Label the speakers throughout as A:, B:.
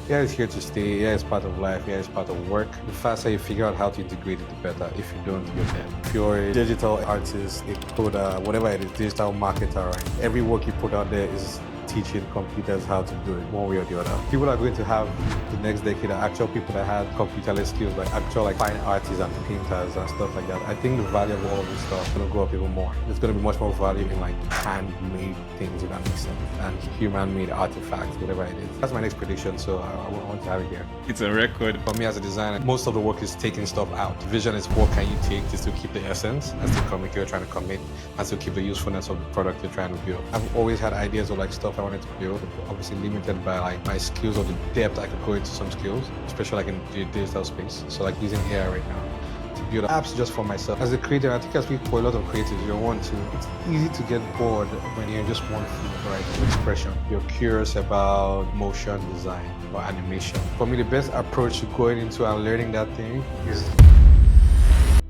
A: AI is here to stay. AI is part of life. AI is part of work. The faster you figure out how to integrate it, the better. If you don't, you're dead. If you're a digital artist, a coder, whatever it is, digital marketer, right? Every work you put out there is teaching computers how to do it one way or the other. People are going to have the next decade are actual people that had computerless skills, like actual like fine artists and painters and stuff like that. I think the value of all of this stuff is going to go up even more. There's going to be much more value in like handmade things, if that makes sense, and human-made artifacts, whatever it is. That's my next prediction, so I want to have it here.
B: It's a record.
A: For me as a designer, most of the work is taking stuff out. The vision is what can you take to still keep the essence and still communicate you're trying to commit and still keep the usefulness of the product you're trying to build. I've always had ideas of like stuff I wanted to build, obviously limited by like my skills or the depth I could go into some skills, especially like in the digital space. So like using AI right now to build apps just for myself. As a creator, I think I speak for a lot of creatives, it's easy to get bored when you're just one field, right? Expression. You're curious about motion design or animation. For me, the best approach to going into and learning that thing is...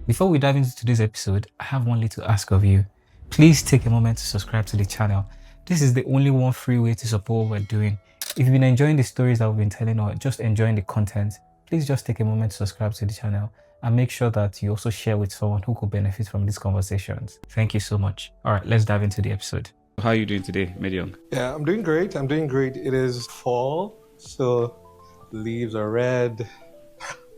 C: Before we dive into today's episode, I have one little ask of you. Please take a moment to subscribe to the channel. This is the only one free way to support what we're doing. If you've been enjoying the stories that we've been telling or just enjoying the content, please just take a moment to subscribe to the channel and make sure that you also share with someone who could benefit from these conversations. Thank you so much. All right, let's dive into the episode.
B: How are you doing today, Mmediong?
A: Yeah, I'm doing great. It is fall, so leaves are red.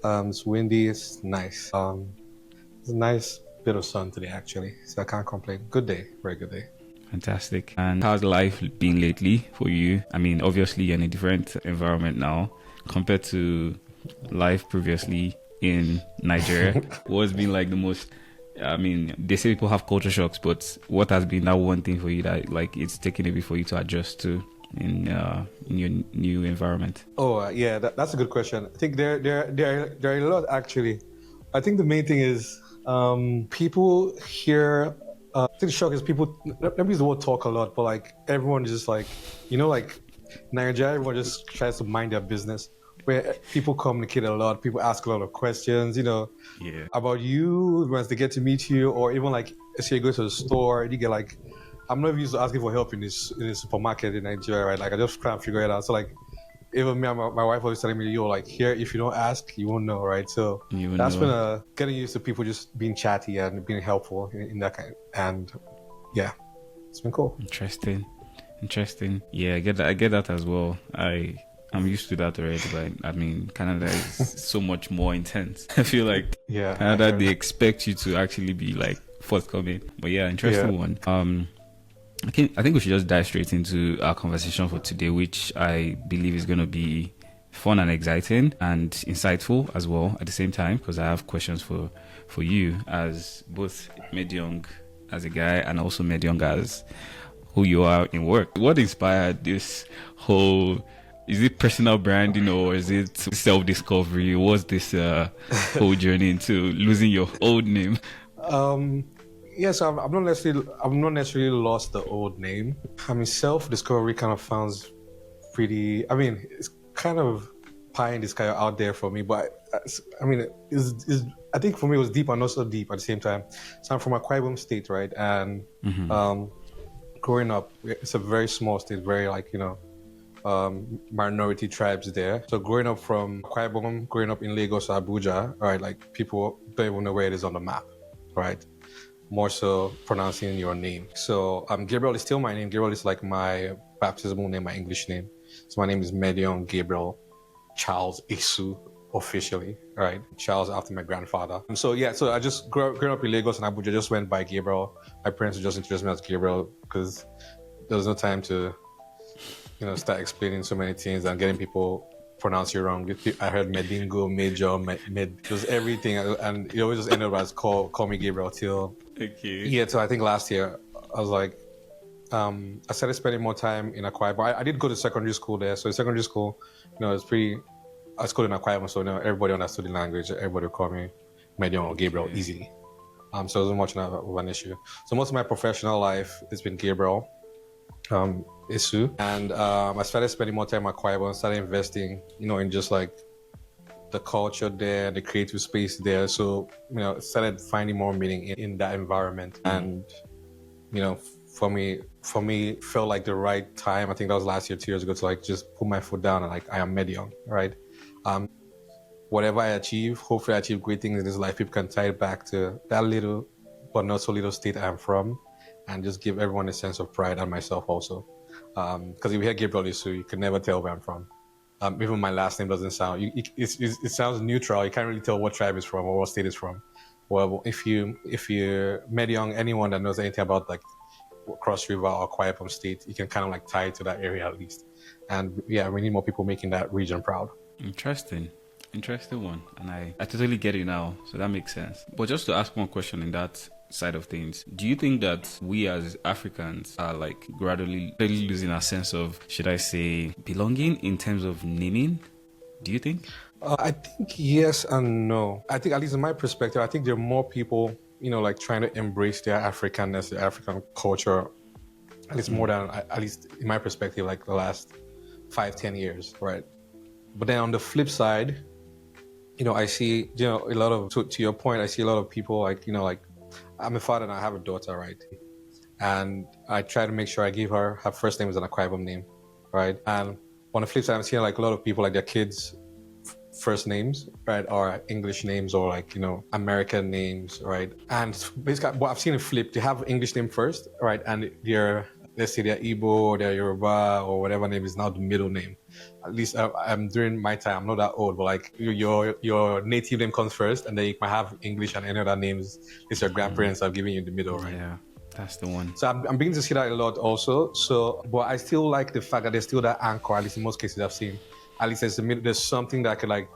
A: It's windy. It's nice. It's a nice bit of sun today, actually, so I can't complain. Good day, very good day.
B: Fantastic. And how's life been lately for you? I mean, obviously you're in a different environment now compared to life previously in Nigeria. What's been like the most, I mean, they say people have culture shocks, but what has been that one thing for you that like it's taken a bit for you to adjust to in your new environment?
A: Yeah, that's a good question. I think there are a lot, actually. I think the main thing is people here... I think the shock is people, let me use the word talk a lot, but like everyone is just like, like Nigeria, everyone just tries to mind their business, where people communicate a lot, people ask a lot of questions, about you, once they get to meet you, or even like, say you go to the store, you get like, I'm not used to asking for help in this supermarket in Nigeria, right? Like I just can't figure it out. So like, even me and my wife was telling me, like here, if you don't ask, you won't know, right? So that's been getting used to people just being chatty and being helpful in that kind. And yeah, it's been cool.
B: Interesting. Yeah, I get that as well. I'm used to that already, but I mean, Canada is so much more intense. I feel like Canada, they expect you to actually be like forthcoming. But yeah, interesting one. I think we should just dive straight into our conversation for today, which I believe is going to be fun and exciting and insightful as well at the same time, because I have questions for you as both Mmediong as a guy and also Mmediong as who you are in work. What inspired this whole... Is it personal branding or is it self-discovery? What's this whole journey into losing your old name?
A: Yes, I've not necessarily lost the old name. I mean, self-discovery kind of sounds pretty... I mean, it's kind of pie in the sky out there for me, but I mean, I think for me it was deep and not so deep at the same time. So I'm from Akwa Ibom State, right? And growing up, it's a very small state, very like, minority tribes there. So growing up from Akwa Ibom, growing up in Lagos or Abuja, right, like people don't even know where it is on the map, right? More so pronouncing your name. So Gabriel is still my name. Gabriel is like my baptismal name, my English name. So my name is Mmediong Gabriel Charles Esu officially, right? Charles after my grandfather. And so I just grew up in Lagos and Abuja, just went by Gabriel. My parents just introduced me as Gabriel because there was no time to, start explaining so many things and getting people pronounce you wrong. I heard Medingo, Major, just everything, and it always just ended up as call me Gabriel till...
B: Okay.
A: Yeah, so I think last year I was like, I started spending more time in Akwa Ibom. I did go to secondary school there, so in secondary school, it's pretty... I was in Akwa Ibom, so everybody understood the language. Everybody would call me Mmediong or Gabriel easily. So it wasn't much of an issue. So most of my professional life has been Gabriel Esu, and I started spending more time at Akwa Ibom, started investing, in just like the culture there, the creative space there. So, started finding more meaning in that environment. And, for me, for me felt like the right time. I think that was last year, 2 years ago, to like just put my foot down and like I am Mmediong, right? Whatever I achieve, hopefully I achieve great things in this life. People can tie it back to that little but not so little state I'm from, and just give everyone a sense of pride and myself also. Because if you hear Gabriel Esu, you can never tell where I'm from. Even my last name doesn't sound. It sounds neutral. You can't really tell what tribe it's from or what state it's from. Well, if you're Mmediong, anyone that knows anything about like Cross River or Akwa Ibom State, you can kind of like tie it to that area at least. And yeah, we need more people making that region proud.
B: Interesting one, and I totally get it now, so that makes sense. But just to ask one question in that side of things, do you think that we as Africans are like gradually losing our sense of, should I say, belonging in terms of naming? Do you think?
A: I think yes and no. I think, at least in my perspective, I think there are more people, like trying to embrace their Africanness, their African culture, at least more than, at least in my perspective, like the last 5-10 years, right? But then on the flip side, I see, a lot of, to your point, I see a lot of people like, I'm a father and I have a daughter, right? And I try to make sure I give her first name is an Akwa Ibom name, right? And on the flip side, I'm seeing like a lot of people, like their kids' first names, right, or English names, or like, American names, right? And basically, well, I've seen it flip. They have English name first, right? And let's say they're Igbo or they're Yoruba or whatever name is now the middle name. At least I'm during my time, I'm not that old, but like your native name comes first, and then you might have English and any other names it's your grandparents have given you in the middle, right?
B: Yeah, that's the one.
A: So I'm beginning to see that a lot also. So, but I still like the fact that there's still that anchor, at least in most cases I've seen. At least there's something that could like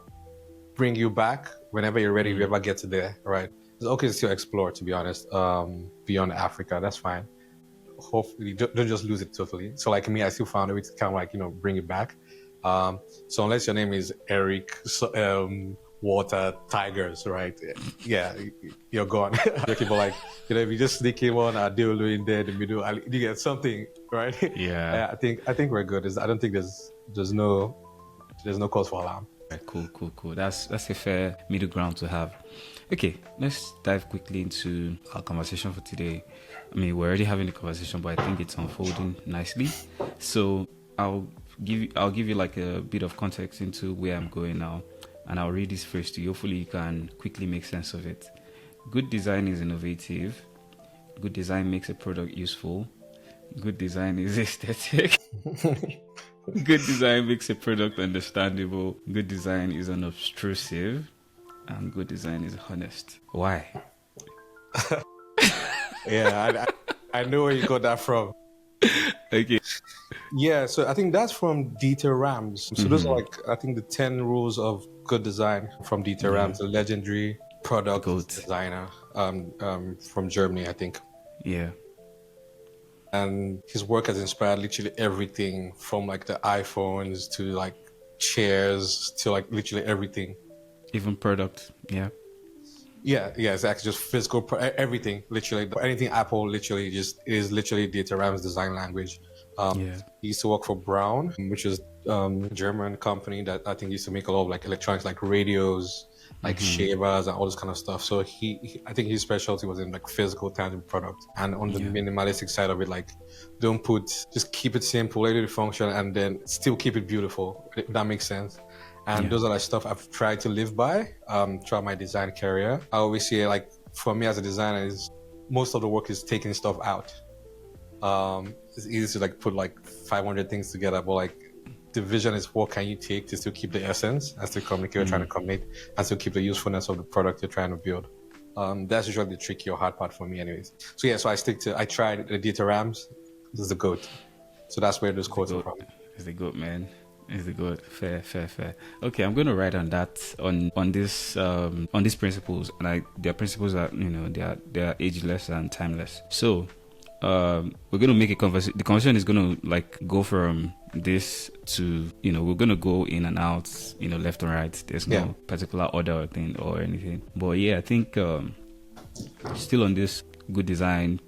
A: bring you back whenever you're ready, if you ever get to there, right? It's okay to still explore, to be honest, beyond Africa, that's fine. Hopefully don't just lose it totally. So like me, I still found a way to kind of like, bring it back. So unless your name is Eric, Water Tigers, right? Yeah, you're gone. Okay, but like, if you just sneak in one, Adeolu in there in the middle, you get something, right?
B: Yeah.
A: I think we're good. I don't think there's no cause for alarm.
B: Cool. That's a fair middle ground to have. Okay, let's dive quickly into our conversation for today. I mean, we're already having a conversation, but I think it's unfolding nicely. So I'll give you like a bit of context into where I'm going now, and I'll read this phrase to you. Hopefully you can quickly make sense of it. Good design is innovative. Good design makes a product useful. Good design is aesthetic. Good design makes a product understandable. Good design is unobtrusive. And good design is honest. Why?
A: Yeah, I know where you got that from.
B: Okay.
A: Yeah, so I think that's from Dieter Rams. So those are like, I think, the 10 rules of good design from Dieter Rams, a legendary product designer from Germany, I think.
B: Yeah.
A: And his work has inspired literally everything from like the iPhones to like chairs to like literally everything.
B: Even product, yeah.
A: Yeah, exactly. Just physical, everything, literally. Anything Apple, literally, is literally Dieter Rams' design language. He used to work for Braun, which is a German company that I think used to make a lot of like electronics, like radios, like shavers and all this kind of stuff. So I think his specialty was in like physical, tangible product. And on the minimalistic side of it, like just keep it simple, let it function, and then still keep it beautiful. If that makes sense. And those are like stuff I've tried to live by throughout my design career. I always say, like, for me as a designer, is most of the work is taking stuff out. It's easy to like put like 500 things together, but like the vision is what can you take to still keep the essence and still communicate what you're trying to communicate and still keep the usefulness of the product you're trying to build. That's usually the tricky or hard part for me anyways. So yeah, so I tried the Dieter Rams. This is the GOAT. So that's where those quotes are from.
B: It's the GOAT, man. Is the good. Fair. Okay, I'm going to write on that on these principles, and their principles are they are ageless and timeless. So we're going to make a conversation. The conversation is going to like go from this to we're going to go in and out, left and right. There's no particular order or thing or anything. But yeah, I think still on this good design,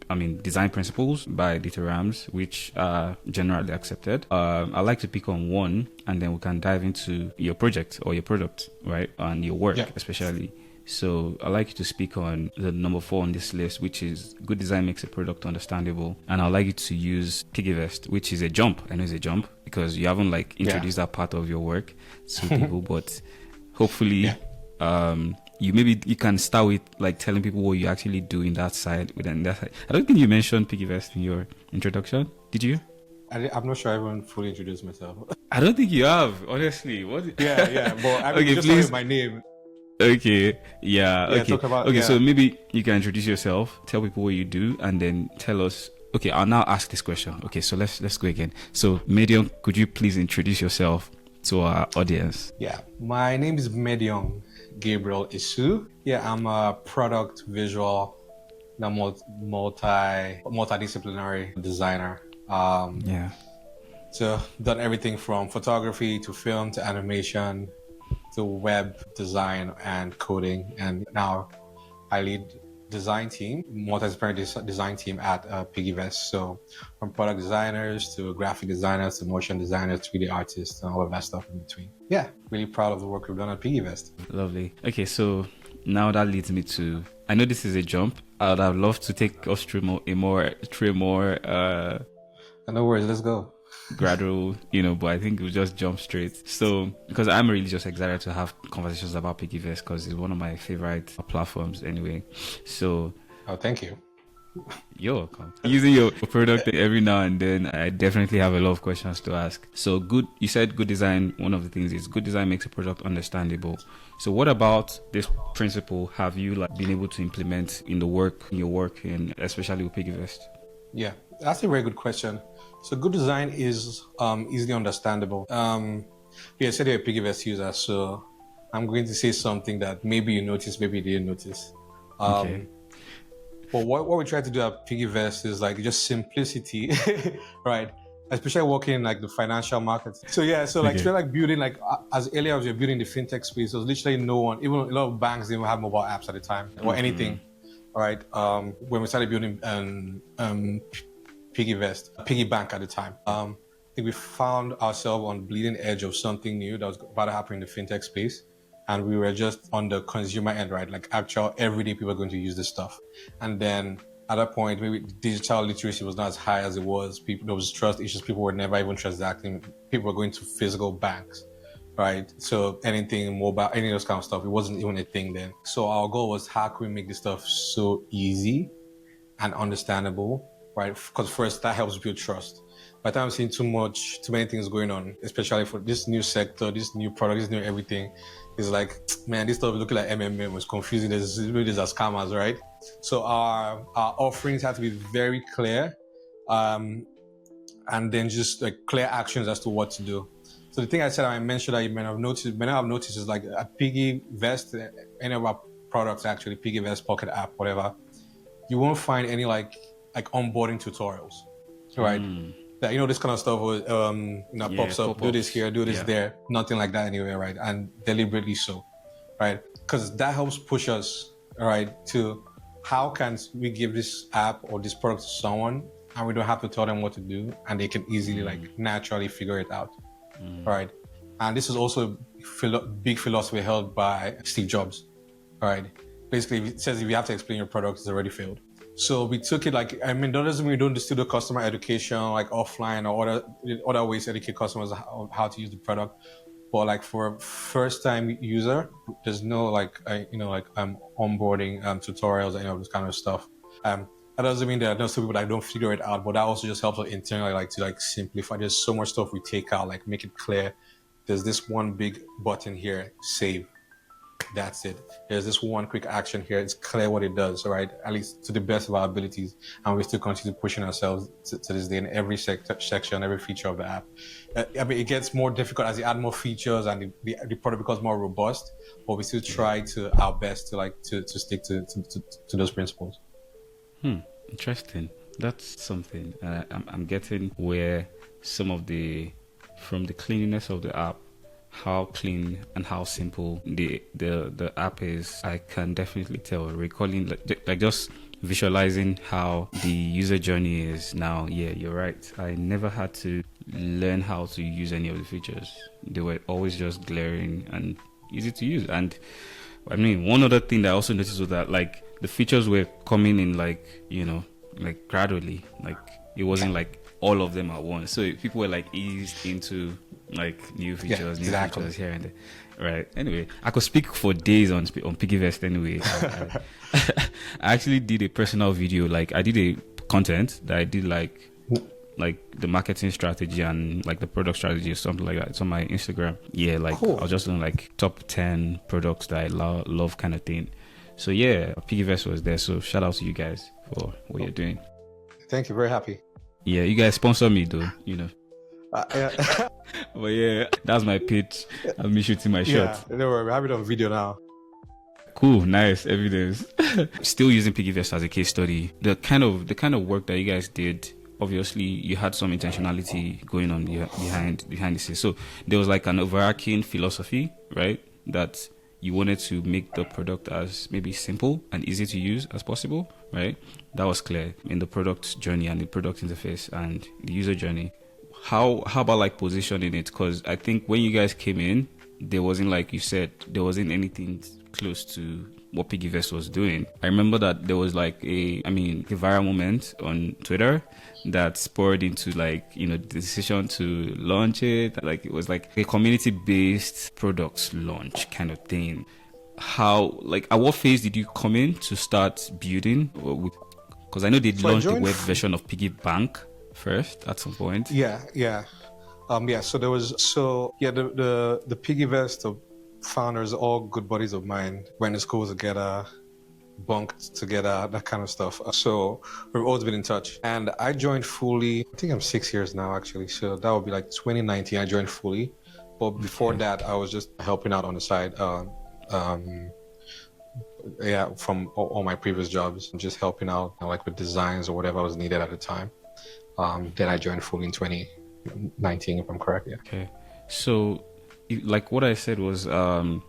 B: design principles by Dieter Rams, which are generally accepted. I like to pick on one, and then we can dive into your project or your product, right? And your work, especially. So I'd like you to speak on the number 4 on this list, which is good design makes a product understandable. And I'd like you to use Piggyvest, which is a jump. I know it's a jump because you haven't like introduced that part of your work to people, but hopefully you can start with like telling people what you actually do in that side. Within that side, I don't think you mentioned Piggyvest in your introduction. Did you?
A: I'm not sure I haven't fully introduced myself.
B: I don't think you have, honestly. What?
A: Yeah. But I mean,
B: okay,
A: just
B: please.
A: my name.
B: Okay. Yeah. Okay.
A: Yeah.
B: So maybe you can introduce yourself, tell people what you do, and then tell us. Okay, I'll now ask this question. Okay, so let's go again. So, Mmediong, could you please introduce yourself to our audience?
A: Yeah. My name is Mmediong Gabriel Esu. Yeah, I'm a product visual, multidisciplinary designer. So done everything from photography to film to animation to web design and coding, and now I lead multidisciplinary design team at Piggyvest. So from product designers to graphic designers to motion designers, 3D artists, and all of that stuff in between. Yeah, really proud of the work we've done at Piggyvest.
B: Lovely. Okay, so now that leads me to, I know this is a jump. I would have loved to take us through more
A: no worries, let's go.
B: Gradual, but I think we'll just jump straight. So, because I'm really just excited to have conversations about Piggyvest because it's one of my favorite platforms anyway. So,
A: thank you.
B: You're welcome. Using your product every now and then, I definitely have a lot of questions to ask. So, you said good design. One of the things is good design makes a product understandable. So, what about this principle have you been able to implement in your work, and especially with Piggyvest?
A: Yeah, that's a very good question. So good design is easily understandable. I said you're a Piggyvest user, so I'm going to say something that maybe you noticed, maybe you didn't notice.
B: Okay.
A: But what we try to do at Piggyvest is just simplicity, right? Especially working in the financial markets. So building as early as you're building the fintech space, there was literally no one, even a lot of banks didn't have mobile apps at the time or anything. All right. When we started building Piggy Bank at the time. I think we found ourselves on the bleeding edge of something new that was about to happen in the fintech space. And we were just on the consumer end, right? Like actual everyday people are going to use this stuff. And then at that point, maybe digital literacy was not as high as it was. There was trust issues. People were never even transacting. People were going to physical banks, right? So anything mobile, any of those kind of stuff, it wasn't even a thing then. So our goal was how can we make this stuff so easy and understandable, right? Because first, that helps build trust. By the time I'm seeing too many things going on, especially for this new sector, this new product, this new everything, it's like, man, this stuff looking like MMM was confusing. There's really as scammers, right? So our offerings have to be very clear, and then just clear actions as to what to do. So the thing I mentioned that you may not have noticed is at Piggyvest, any of our products actually, Piggyvest, Pocket App, whatever, you won't find any onboarding tutorials, right? That this kind of stuff pops up. Do this here, do this there. Nothing like that anywhere, right? And deliberately so, right? Because that helps push us, right, to how can we give this app or this product to someone and we don't have to tell them what to do and they can easily naturally figure it out, right? And this is also a big philosophy held by Steve Jobs, right? Basically, it says if you have to explain your product, it's already failed. So we took it that doesn't mean we don't still do customer education offline or other ways to educate customers on how to use the product. But for a first-time user, there's no onboarding tutorials and this kind of stuff. That doesn't mean there are no people that don't figure it out, but that also just helps us internally to simplify. There's so much stuff we take out, make it clear. There's this one big button here, save. That's it. There's this one quick action here. It's clear what it does, right? At least to the best of our abilities. And we still continue pushing ourselves to this day in every section, every feature of the app. It gets more difficult as you add more features and the product becomes more robust, but we still try our best to stick to those principles.
B: Interesting. That's something. I'm getting where from the cleanliness of the app, how clean and how simple the app is, I can definitely tell. Recalling just visualizing how the user journey is now. Yeah, you're right. I never had to learn how to use any of the features. They were always just glaring and easy to use. And I mean, one other thing that I also noticed was that like the features were coming in like, you know, like gradually. Like it wasn't like all of them at once. So people were like eased into like new features, features here and there. Right. Anyway, I could speak for days on Piggyvest anyway. I actually did a personal video. Like I did a content that I did like the marketing strategy and like the product strategy or something like that. It's on my Instagram. Yeah, like cool. I was just doing like top 10 products that I love kind of thing. So yeah, Piggyvest was there. So shout out to you guys for what you're doing.
A: Thank you. Very happy.
B: Yeah, you guys sponsor me though, you know.
A: Yeah.
B: But yeah, that's my pitch. I'm me shooting my shot.
A: Yeah, don't worry, we have it on video now.
B: Cool, nice evidence. Still using Piggyvest as a case study. The kind of work that you guys did, obviously you had some intentionality going on behind the scenes. So there was like an overarching philosophy, right? That you wanted to make the product as maybe simple and easy to use as possible, right? That was clear in the product journey and the product interface and the user journey. How about like positioning it? Because I think when you guys came in, there wasn't, like you said, there wasn't anything close to what Piggyvest was doing. I remember that there was like a viral moment on Twitter that spurred into like, you know, the decision to launch it. Like it was like a community-based products launch kind of thing. How, like, at what phase did you come in to start building? Because I know they launched the web version of Piggy Bank first at some point.
A: Yeah. So there was the Piggyvest founders, all good buddies of mine, went to school together, bunked together, that kind of stuff. So we've always been in touch. And I joined fully, I think I'm 6 years now actually. So that would be like 2019, I joined fully. But before that, I was just helping out on the side. From all my previous jobs, just helping out like with designs or whatever was needed at the time. Then I joined fully in 2019, if I'm correct. Yeah.
B: Okay. So like what I said was there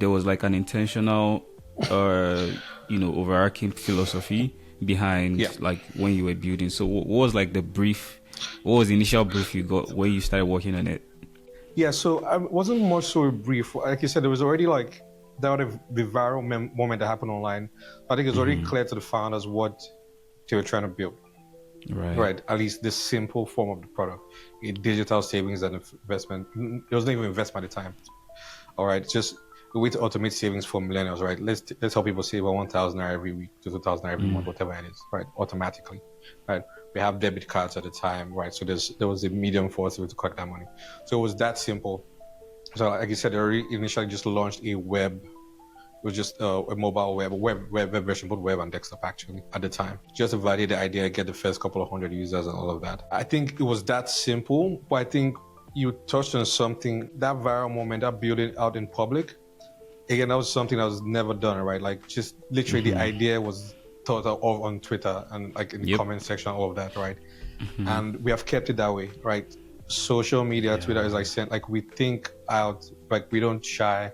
B: was like an intentional overarching philosophy behind like when you were building. So what was like the brief, what was the initial brief you got when you started working on it?
A: Yeah, so I wasn't much so a brief. Like you said, there was already like the viral moment that happened online. I think it's already clear to the founders what they were trying to build. Right. At least this simple form of the product, a digital savings and investment. There wasn't even investment at the time. All right, just a way to automate savings for millennials. Right. Let's help people save 1,000 every week to 2,000 every month, whatever it is. Right. Automatically. Right. We have debit cards at the time. Right. So there was a medium for us to collect that money. So it was that simple. So like you said, they already initially just launched a web. It was just a mobile web version, both web and desktop actually at the time. Just to validate the idea, get the first couple of hundred users and all of that. I think it was that simple, but I think you touched on something, that viral moment, that building out in public. Again, that was something that was never done, right? Like just literally the idea was thought of on Twitter and like in the comment section, all of that, right? And we have kept it that way, right? Social media, Twitter is like we think out, like we don't shy.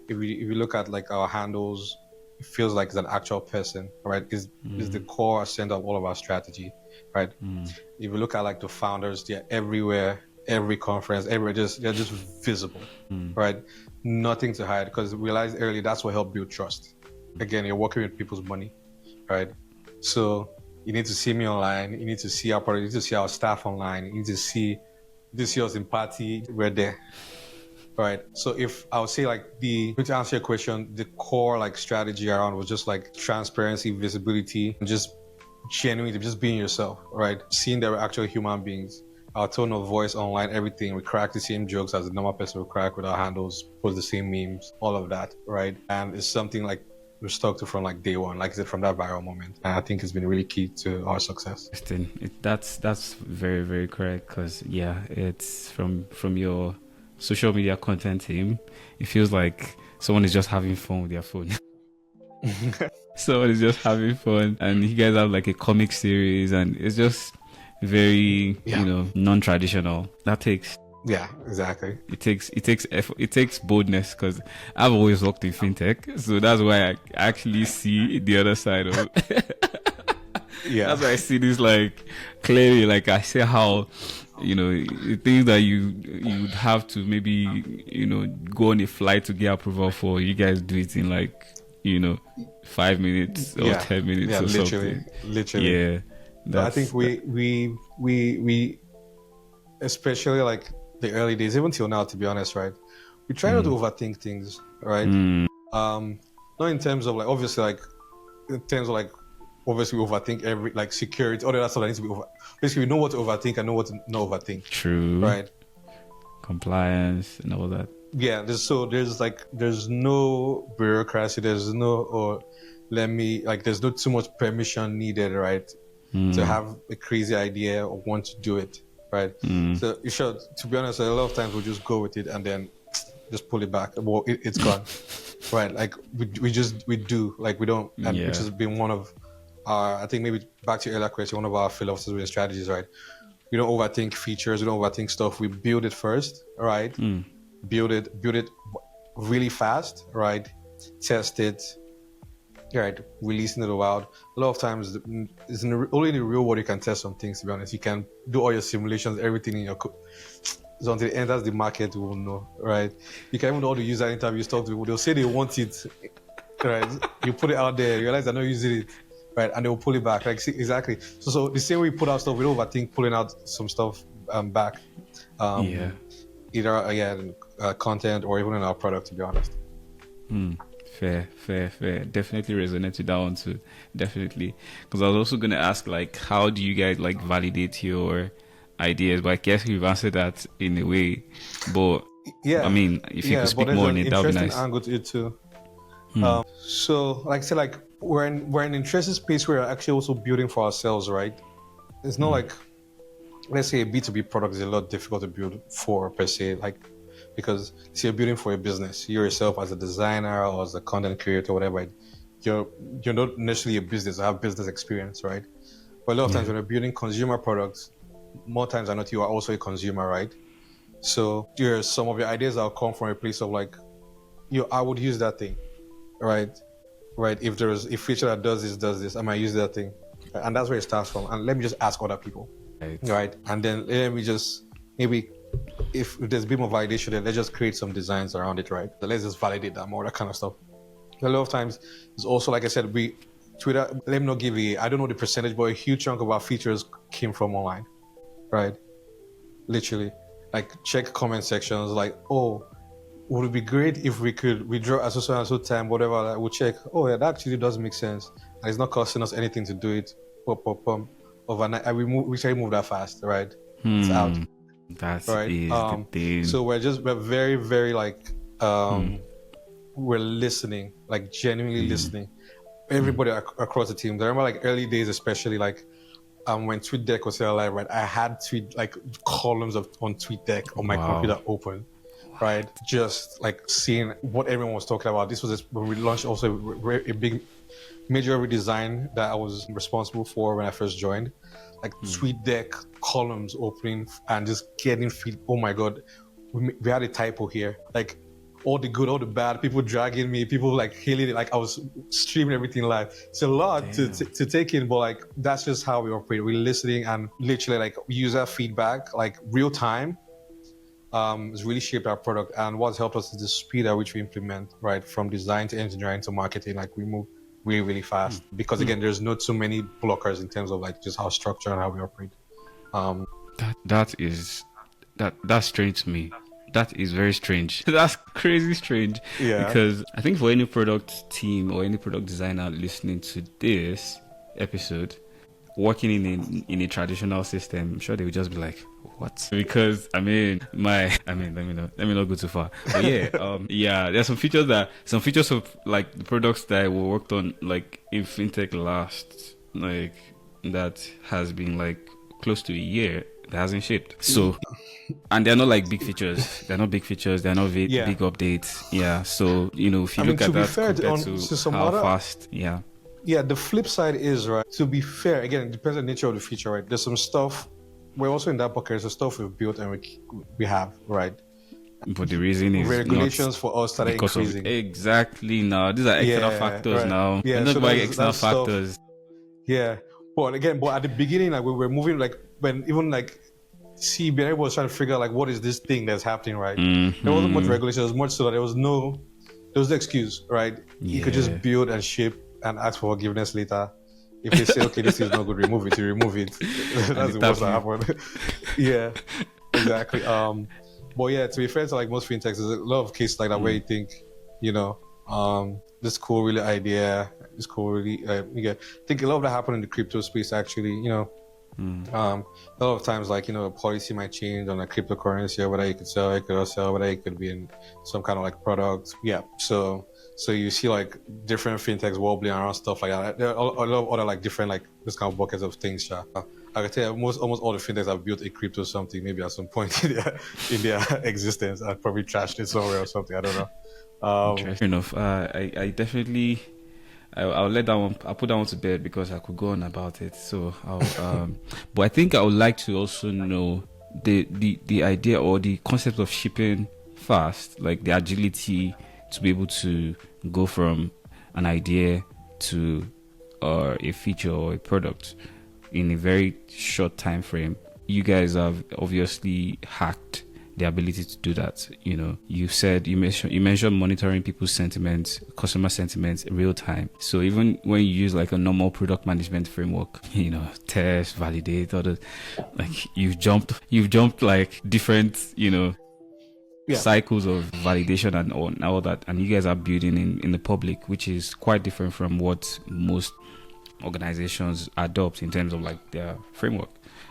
A: If we look at like our handles, it feels like it's an actual person, right? Is the core center of all of our strategy, right? If you look at like the founders, they're everywhere, every conference, they're just visible, right? Nothing to hide, because we realized early that's what helped build trust. Again, you're working with people's money, right? So you need to see me online, you need to see our product, you need to see our staff online, you need to see us in party, we're there. Right. So if I would say like to answer your question, the core like strategy around was just like transparency, visibility, and just genuinely just being yourself, right? Seeing that we're actual human beings. Our tone of voice online, everything, we crack the same jokes as a normal person would crack with our handles, post the same memes, all of that, right? And it's something like we're stuck to from like day one, like I said, from that viral moment. And I think it's been really key to our success.
B: That's very, very correct, because it's from your social media content team, it feels like someone is just having fun with their phone. Someone is just having fun, and you guys have like a comic series, and it's just very non-traditional. That takes
A: exactly.
B: It takes effort, it takes boldness, because I've always worked in fintech, so that's why I actually see the other side of it. That's why I see this like clearly. Like I see how things that you'd have to maybe, go on a flight to get approval for, you guys do it in like, 5 minutes or 10 minutes or something.
A: Literally.
B: Yeah.
A: I think we especially like the early days, even till now, to be honest, right? We try not to overthink things, right? Not in terms of like, obviously, like in terms of like, obviously we overthink every like security, all that stuff that needs to be basically we know what to overthink and know what to not overthink. True. Right.
B: Compliance and all that.
A: Yeah, there's no bureaucracy, there's no there's not too much permission needed, right? To have a crazy idea or want to do it, right? So you should, to be honest, a lot of times we'll just go with it and then just pull it back. Well, it's gone. Right? Like we do, like we don't, and which has been one of our, I think maybe back to your earlier question, one of our philosophies with strategies, right? We don't overthink features, we don't overthink stuff. We build it first, right? Build it really fast, right? Test it, right? Release it in the wild. A lot of times, it's only in the real world you can test some things, to be honest. You can do all your simulations, everything in your code. So until it enters the market, we will know, right? You can even do all the user interviews, talk to people. They'll say they want it, right? You put it out there, realize they're not using it, right? And they'll pull it back. Like, see, exactly. So the same way we put out stuff, we don't overthink pulling out some stuff back. Either content or even in our product, to be honest.
B: Fair. Definitely resonate with that one too. Definitely. Because I was also going to ask, like, how do you guys like validate your ideas? But I guess you've answered that in a way. But I mean, if you could speak more on it, that would be nice.
A: Angle to it too. So, like I said, like we're in an interesting space where we're actually also building for ourselves, right? It's not like, let's say a B2B product is a lot difficult to build for per se, like, because you're building for a business. You yourself as a designer or as a content creator, whatever, you're not necessarily a business, have business experience, right? But a lot of times when you're building consumer products, more times than not, you are also a consumer, right? So some of your ideas that come from a place of like, I would use that thing, right? Right. If there's a feature that does this, I might use that thing. And that's where it starts from. And let me just ask other people, right? And then let me just, maybe if there's a bit more validation, then let's just create some designs around it, right? So let's just validate that more, that kind of stuff. A lot of times, it's also, like I said, Twitter, let me not give I don't know the percentage, but a huge chunk of our features came from online, right? Literally. Like, check comment sections, like, oh, would it be great if we could withdraw at so and so time, whatever, like, we'll check, oh yeah, that actually does make sense. And it's not costing us anything to do it, overnight. And we try to move that fast, right? It's out.
B: That's right. The thing.
A: So we're very, very like, we're listening, like genuinely listening. Everybody across the team. I remember like early days, especially like when TweetDeck was still alive, right? I had columns on TweetDeck on my computer open, right? Just like seeing what everyone was talking about. This was when we launched also a big major redesign that I was responsible for when I first joined. Like TweetDeck columns opening and just getting feed. Oh my God, we had a typo here. Like all the good, all the bad, people dragging me, people like hailing it. Like I was streaming everything live. It's a lot to take in, but like that's just how we operate. We're listening and literally like user feedback, like real time, has really shaped our product. And what's helped us is the speed at which we implement, right? From design to engineering to marketing, like we move really, really fast. Because again, there's not so many blockers in terms of like just how structured and how we operate.
B: That's strange to me. That is very strange. That's crazy strange. Yeah. Because I think for any product team or any product designer listening to this episode, working in a traditional system, I'm sure they would just be like, what? Because let me not go too far. But yeah, there's some features of like the products that we worked on like in Fintech last, like that has been like close to a year that hasn't shipped. So, and they're not like big features. They're not big features. They're not big updates. Yeah. So, if you look at that compared to how fast, yeah,
A: the flip side is, right, to be fair, again, it depends on the nature of the feature, right? There's some stuff, we're also in that bucket, there's some stuff we've built and we have, right?
B: But the reason is
A: regulations for us started increasing.
B: Exactly. Now, these are external factors now.
A: Yeah,
B: not by external factors.
A: Yeah. But at the beginning, like we were moving, like when even like CB, everyone was trying to figure out like what is this thing that's happening, right?
B: Mm-hmm.
A: There wasn't much regulation. There was much so that there was the excuse, right? You could just build and ship and ask for forgiveness later. If they say, okay, this is not good, remove it, you remove it. That's the worst that happened. Yeah, exactly. But yeah, to be fair to like most fintechs, there's a lot of cases like that where you think, this cool really idea, this cool really, I think a lot of that happened in the crypto space actually, a lot of times like, a policy might change on a cryptocurrency or whether you could sell, you could not sell, whether it could be in some kind of like product. Yeah. So you see like different fintechs wobbling around stuff like that. There are a lot of other like different like this kind of buckets of things. I can tell you almost all the fintechs have built a crypto something maybe at some point in their existence and probably trashed it somewhere or something. I don't know.
B: Interesting enough. I definitely I'll let that one. I'll put that one to bed because I could go on about it. So I'll. But I think I would like to also know the idea or the concept of shipping fast, like the agility to be able to go from an idea to a feature or a product in a very short time frame. You guys have obviously hacked the ability to do that. You said you mentioned monitoring people's sentiments, customer sentiments in real time. So even when you use like a normal product management framework, test, validate, all the like you've jumped like different, cycles of validation and all that, and you guys are building in the public, which is quite different from what most organizations adopt in terms of like their framework.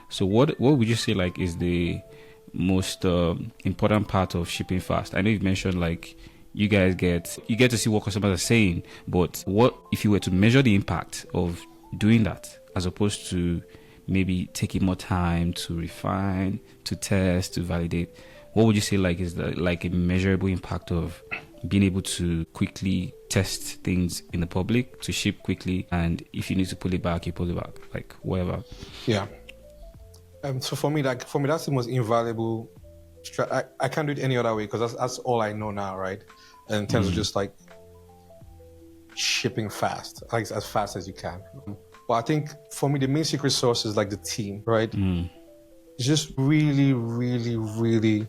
B: So what would you say like is the most important part of shipping fast? I know you've mentioned like you guys get to see what customers are saying, but what if you were to measure the impact of doing that as opposed to maybe taking more time to refine, to test, to validate? What would you say like is like a measurable impact of being able to quickly test things in the public, to ship quickly, and if you need to pull it back, you pull it back, like whatever?
A: Yeah. So for me, that's the most invaluable. I can't do it any other way because that's all I know now, right? And in terms of just like shipping fast, like as fast as you can. But I think for me, the main secret sauce is like the team, right? It's just really, really, really,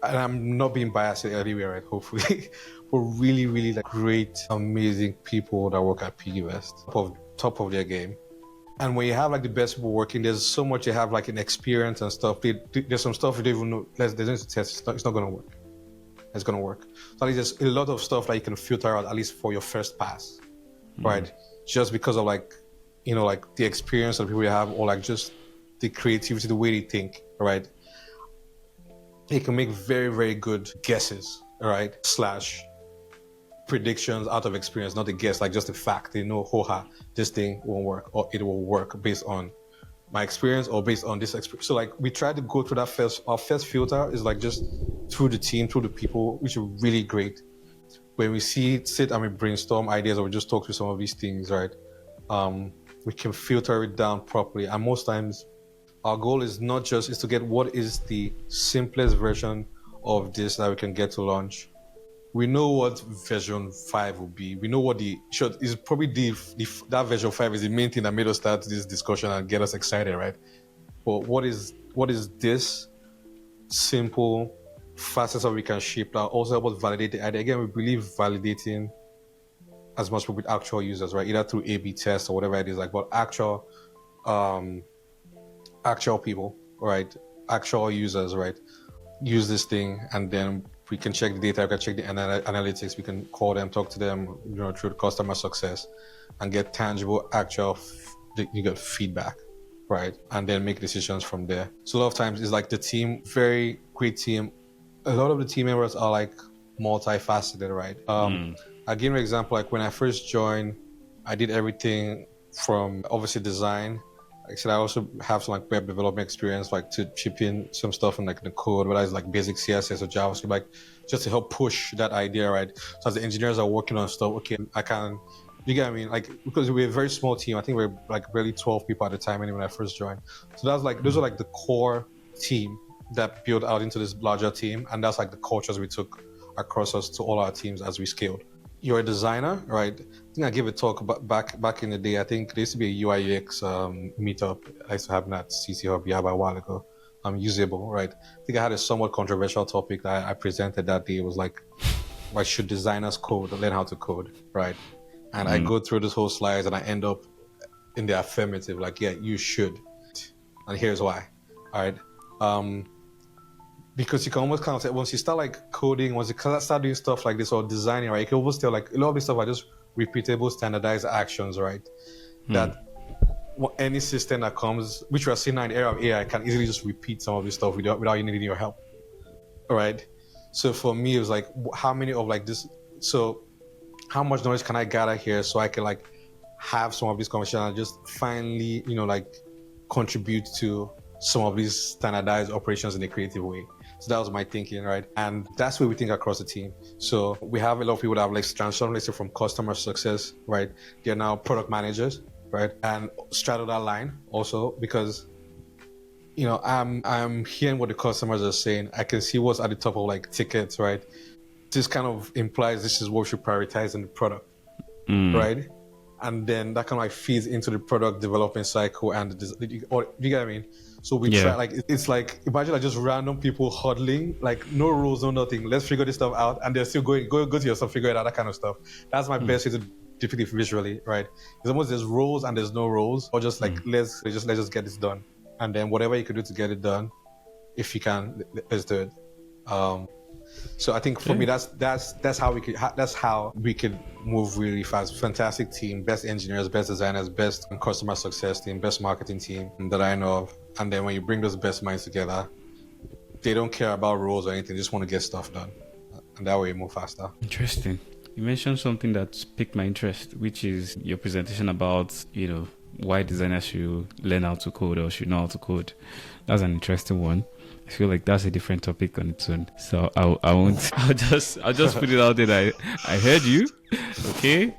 A: and I'm not being biased anywhere, right? Hopefully, but really, really like great, amazing people that work at Piggyvest, top of their game. And when you have like the best people working, there's so much you have like in experience and stuff. There's some stuff you don't even know. There's no test. It's not going to work. It's going to work. So at least there's a lot of stuff that you can filter out at least for your first pass, right? Just because of like, like the experience that people have, or like just the creativity, the way they think, right? They can make very, very good guesses, right? / predictions out of experience, not a guess, like just a fact. They know, this thing won't work, or it will work based on my experience or based on this experience. So like we try to go through that our first filter is like just through the team, through the people, which are really great. When we sit and we brainstorm ideas or we just talk through some of these things, right? We can filter it down properly. And most times our goal is to get what is the simplest version of this that we can get to launch. We know what version 5 will be. We know what is probably that version 5 is the main thing that made us start this discussion and get us excited, right? But what is this simple, fastest that we can ship that also help us validate the idea? Again, we believe validating as much with actual users, right? Either through A/B tests or whatever it is, like, but actual people, right? Actual users, right? Use this thing, and then we can check the data, we can check the analytics, we can call them, talk to them, through the customer success, and get tangible, actual, you get feedback, right? And then make decisions from there. So a lot of times it's like the team, very great team. A lot of the team members are like multifaceted, right? I'll give you an example. Like when I first joined, I did everything from obviously design. Like I said, I also have some like web development experience, like to chip in some stuff in like the code, whether it's like basic CSS or JavaScript, like just to help push that idea, right? So as the engineers are working on stuff, okay, you get what I mean? Like, because we're a very small team, I think we're like barely 12 people at the time when I first joined. So that's like, those are like the core team that built out into this larger team. And that's like the cultures we took across us to all our teams as we scaled. You're a designer, right? I think I gave a talk about back in the day. I think there used to be a UI UX meetup. I used to have that CC Hub a while ago. usable, right? I think I had a somewhat controversial topic that I presented that day. It was like, why should designers code or learn how to code, right? And I go through this whole slides and I end up in the affirmative, like, yeah, you should. And here's why, all right? Because you can almost kind of say, once you start like coding, once you start doing stuff like this or designing, right, you can almost tell like a lot of this stuff are just repeatable, standardized actions, right? That any system that comes, which we are seeing now in the era of AI, can easily just repeat some of this stuff without you needing your help, all right? So for me, it was like, how many of like this, so how much knowledge can I gather here so I can like have some of these conversations and just finally, like contribute to some of these standardized operations in a creative way. So that was my thinking, right? And that's where we think across the team. So we have a lot of people that have like transitioned, let's say, from customer success, right? They're now product managers, right? And straddle that line also because, I'm hearing what the customers are saying. I can see what's at the top of like tickets, right? This kind of implies this is what we should prioritize in the product, right? And then that kind of like feeds into the product development cycle and do you get what I mean? So we try, like, it's like, imagine like just random people huddling, like no rules, no nothing. Let's figure this stuff out. And they're still go to your stuff, figure it out, that kind of stuff. That's my best way to depict it visually, right? It's almost there's roles and there's no roles, or just like, let's just get this done. And then whatever you can do to get it done, if you can, let's do it. So I think for me, that's how we could move really fast. Fantastic team, best engineers, best designers, best customer success team, best marketing team that I know of. And then when you bring those best minds together, they don't care about roles or anything. They just want to get stuff done. And that way you move faster.
B: Interesting. You mentioned something that piqued my interest, which is your presentation about, why designers should learn how to code or should know how to code. That's an interesting one. I feel like that's a different topic on its own. So I won't. I'll just put it out there that I heard you. Okay.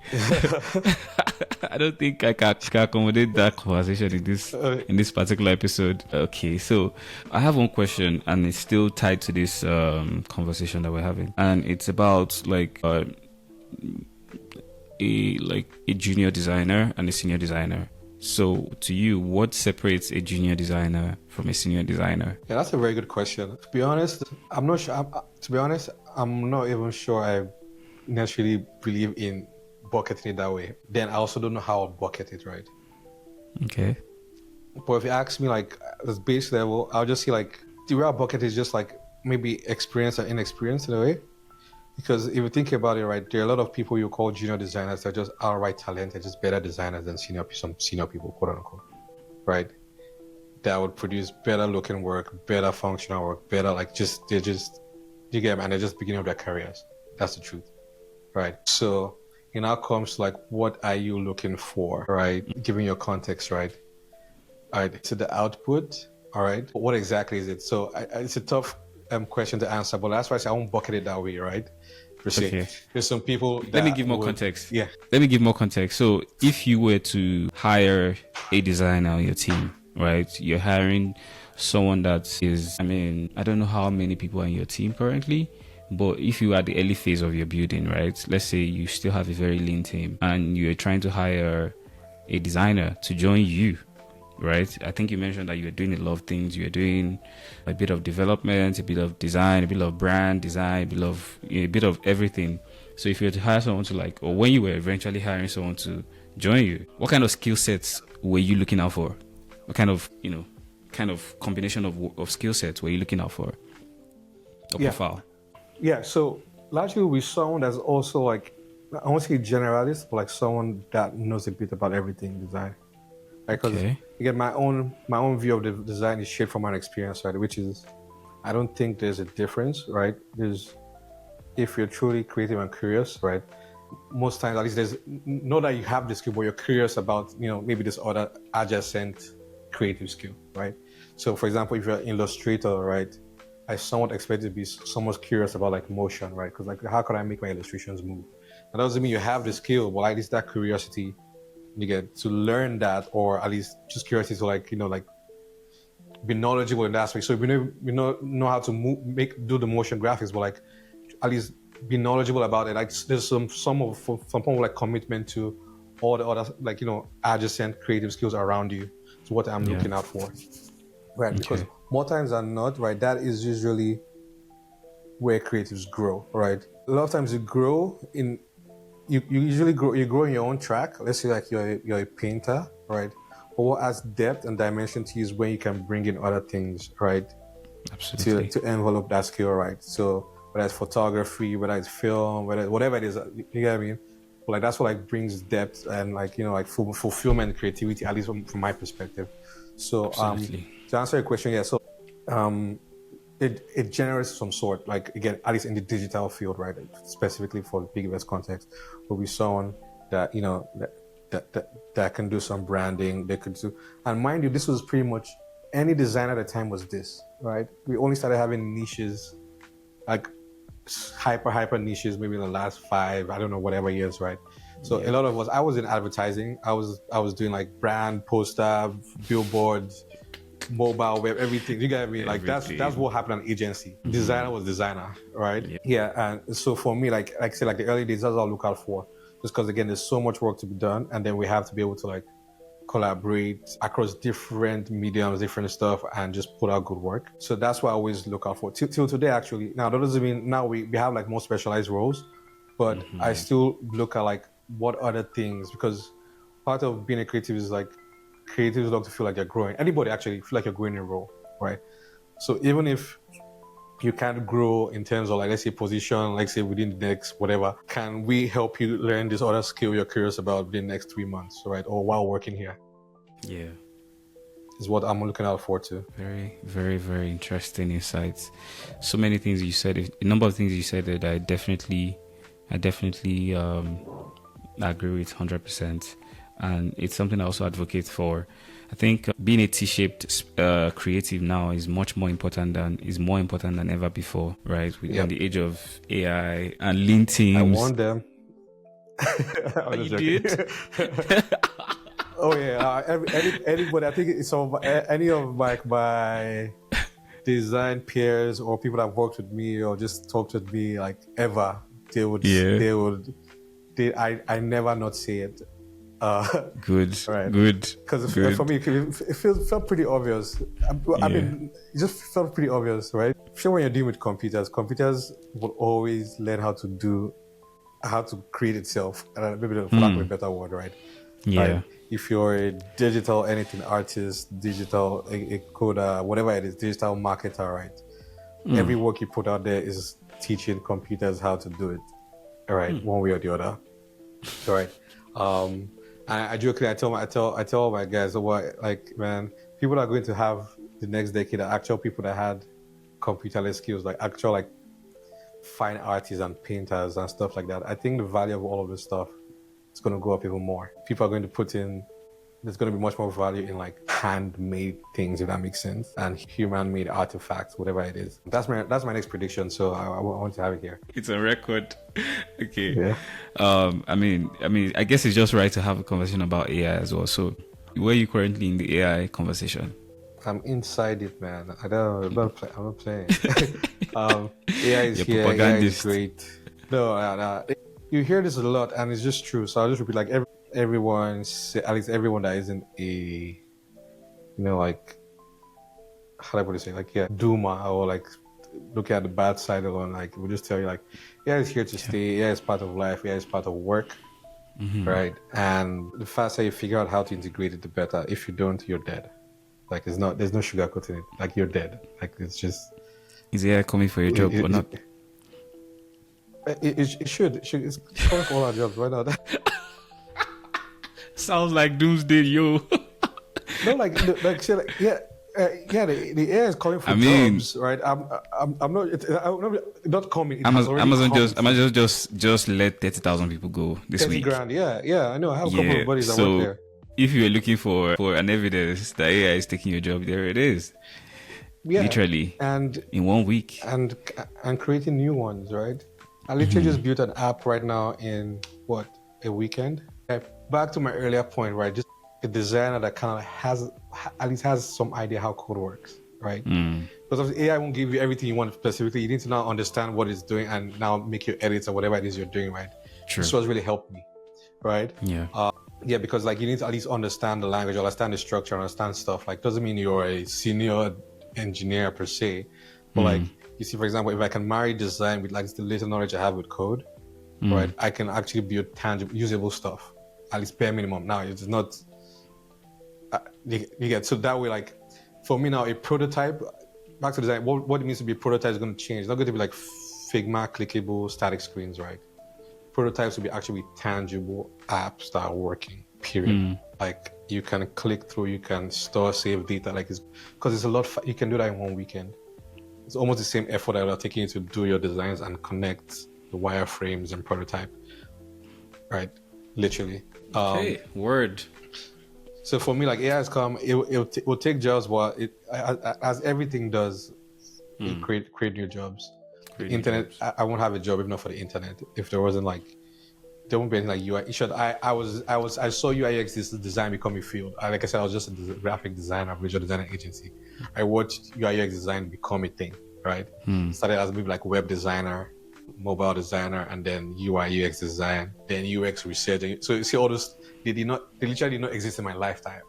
B: I don't think I can accommodate that conversation in this particular episode. Okay. So I have one question, and it's still tied to this conversation that we're having, and it's about like a junior designer and a senior designer. So to you, what separates a junior designer from a senior designer?
A: Yeah, that's a very good question. To be honest, I'm not sure. I'm not even sure I necessarily believe in bucketing it that way. Then I also don't know how I'll bucket it, right? Okay. But if you ask me like at the base level, I'll just see like the real bucket is just like maybe experience or inexperience in a way. Because if you think about it, right, there are a lot of people you call junior designers that are just outright talented, just better designers than some senior people, quote unquote, right? That would produce better looking work, better functional work, better you get me, and they're just beginning of their careers. That's the truth, right? So it now comes to like, what are you looking for, right? Given your context, right? All right, to the output, all right? What exactly is it? So it's a tough question to answer, but that's why I say I won't bucket it that way, right? Okay. There's some people
B: Let me give more context.
A: Yeah.
B: Let me give more context. So if you were to hire a designer on your team, right? You're hiring someone that is, I don't know how many people are in your team currently, but if you are at the early phase of your building, right? Let's say you still have a very lean team and you're trying to hire a designer to join you, right? I think you mentioned that you were doing a lot of things. You were doing a bit of development, a bit of design, a bit of brand design, a bit of everything. So if you were to hire someone or when you were eventually hiring someone to join you, what kind of skill sets were you looking out for? What kind of combination of skill sets were you looking out for? Profile?
A: Yeah. So largely we someone that's also like, I won't say generalist, but like someone that knows a bit about everything design. Because again, my own view of the design is shaped from my experience, right? Which is, I don't think there's a difference, right? If you're truly creative and curious, right? Most times, at least, there's not that you have the skill, but you're curious about, maybe this other adjacent creative skill, right? So, for example, if you're an illustrator, right? I somewhat expect to be somewhat curious about like motion, right? Because like, how can I make my illustrations move? That doesn't mean you have the skill, but at least that curiosity. You get to learn that, or at least just curiosity to be knowledgeable in that aspect. So if you know how to do the motion graphics, but like at least be knowledgeable about it. Like there's some form of like commitment to all the other adjacent creative skills around you. So what I'm looking out for, right? Because more times than not, right, that is usually where creatives grow, right? A lot of times you grow in, you usually grow in your own track. Let's say like you're a painter, right? But what adds depth and dimension to you is when you can bring in other things, right?
B: Absolutely.
A: To envelop that skill, right? So whether it's photography, whether it's film, whatever it is, you get what I mean? But like that's what like brings depth and like, you know, like fulfillment and creativity, at least from my perspective. So to answer your question, yeah, so it generates some sort, like again, at least in the digital field, right? Specifically for the Piggyvest context, where we saw that, you know, that can do some branding, they could do, and mind you, this was pretty much any design at the time was this, right? We only started having niches, like hyper niches, maybe in the last 5, I don't know, whatever years, right? So a lot of us, I was in advertising, I was doing like brand, poster, billboards, mobile web, everything. You get me? Like that's what happened on agency. Designer was designer, right? Yeah. And so for me, like I said, like the early days, that's what I'll look out for. Just because again, there's so much work to be done, and then we have to be able to like collaborate across different mediums, different stuff, and just put out good work. So that's what I always look out for. Till today, actually. Now that doesn't mean now we have like more specialized roles, but I still look at like what other things, because part of being a creative is like creatives love to feel like they're growing. Anybody actually feel like you're growing in a role, right? So even if you can't grow in terms of like, let's say position, like say within the next whatever, can we help you learn this other skill you're curious about within the next 3 months, right? Or while working here?
B: Yeah.
A: Is what I'm looking out for too.
B: Very, very, very interesting insights. So many things you said, a number of things you said that I definitely agree with 100%. And it's something I also advocate for. I think being a T-shaped creative now is more important than ever before, right? In the age of AI and lean teams.
A: I warned them.
B: You did?
A: Oh yeah, anybody. I think it's any of my design peers or people that have worked with me or just talked with me like ever. They would. I never not say it.
B: Good,
A: right?
B: Good.
A: Because for me, it felt pretty obvious. I mean, it just felt pretty obvious, right? Sure, when you're dealing with computers will always learn how to create itself. Maybe for lack of a better word, right?
B: Yeah.
A: Right? If you're a digital anything artist, digital a coder, whatever it is, digital marketer, right? Every work you put out there is teaching computers how to do it, all right, one way or the other, all right. I jokingly I tell all my guys, what, like, man, people are going to have the next decade are actual people that had computer skills, like actual like fine artists and painters and stuff like that. I think the value of all of this stuff is going to go up even more. People are going to there's going to be much more value in like handmade things, if that makes sense, and human-made artifacts, whatever it is. That's my next prediction. So I want to have it here.
B: It's a record. Okay.
A: Yeah.
B: I mean, I guess it's just right to have a conversation about AI as well. So, where are you currently in the AI conversation?
A: I'm inside it, man. I'm not playing. AI is here. AI is great. No. You hear this a lot, and it's just true. So I'll just repeat, like everyone, at least everyone that isn't a, like, how do I put it, say, like, doomer or like looking at the bad side alone, like, we'll just tell you, like, it's here to stay. It's part of life. It's part of work, right? And the faster you figure out how to integrate it, the better. If you don't, you're dead. Like, there's no sugarcoating it. Like, you're dead. Like, it's just.
B: Is AI coming for your job or not?
A: It should. It's coming for all our jobs right now.
B: Sounds like doomsday, yo.
A: No, the AI is calling for jobs, right? I'm not coming.
B: Amazon just let 30,000 people go this week.
A: 30 grand, yeah. I know. I have a couple of buddies that work there.
B: If you were looking for an evidence that AI is taking your job, there it is. Yeah, literally, and in 1 week,
A: and creating new ones, right? I literally just built an app right now in a weekend. Back to my earlier point, right? Just a designer that kind of at least has some idea how code works, right? Because AI won't give you everything you want specifically. You need to now understand what it's doing and now make your edits or whatever it is you're doing, right?
B: True.
A: This was really helped me, right?
B: Yeah.
A: Because like you need to at least understand the language, understand the structure, understand stuff. Like, doesn't mean you're a senior engineer per se, but like you see, for example, if I can marry design with like the little knowledge I have with code, right, I can actually build tangible, usable stuff, at least bare minimum. Now it's not. You get, so that way, like for me now, a prototype, back to design, what it means to be a prototype is going to change. It's not going to be like Figma, clickable, static screens, right? Prototypes will be actually tangible apps that are working, period. Like you can click through, you can store, save data, like it's, because it's a lot, you can do that in one weekend. It's almost the same effort that you're taking to do your designs and connect the wireframes and prototype, right? Literally.
B: Okay, word.
A: So for me, like AI has come, it will take jobs, but as everything does, it create new jobs. The internet, I won't have a job if not for the internet. If there wasn't like, there won't be anything like UI. I saw UI UX design become a field. Like I said, I was just a graphic designer, visual design agency. I watched UI UX design become a thing, right? Started as maybe like web designer, mobile designer, and then UI UX design, then UX research. So you see all those, they literally did not exist in my lifetime.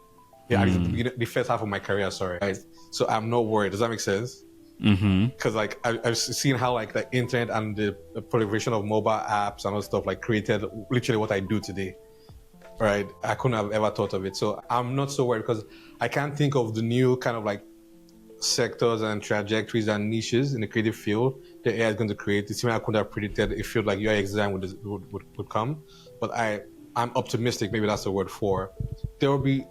A: The first half of my career, sorry. Right? So I'm not worried. Does that make sense? Because like I've seen how like the internet and the proliferation of mobile apps and all stuff like created literally what I do today. Right? I couldn't have ever thought of it. So I'm not so worried because I can't think of the new kind of like sectors and trajectories and niches in the creative field that AI is going to create. It's something I couldn't have predicted. It feels like UI design would come, but I'm optimistic. Maybe that's the word for. There will be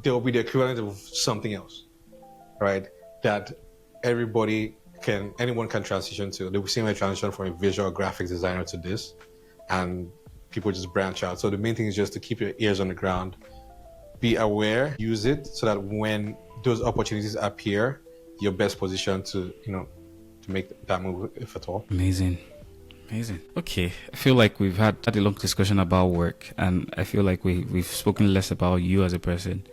A: the equivalent of something else, right? That anyone can transition to. They will see a transition from a visual graphics designer to this, and people just branch out. So the main thing is just to keep your ears on the ground, be aware, use it so that when those opportunities appear, you're best positioned to make that move, if at all.
B: Amazing. Okay, I feel like we've had a long discussion about work, and I feel like we've spoken less about you as a person,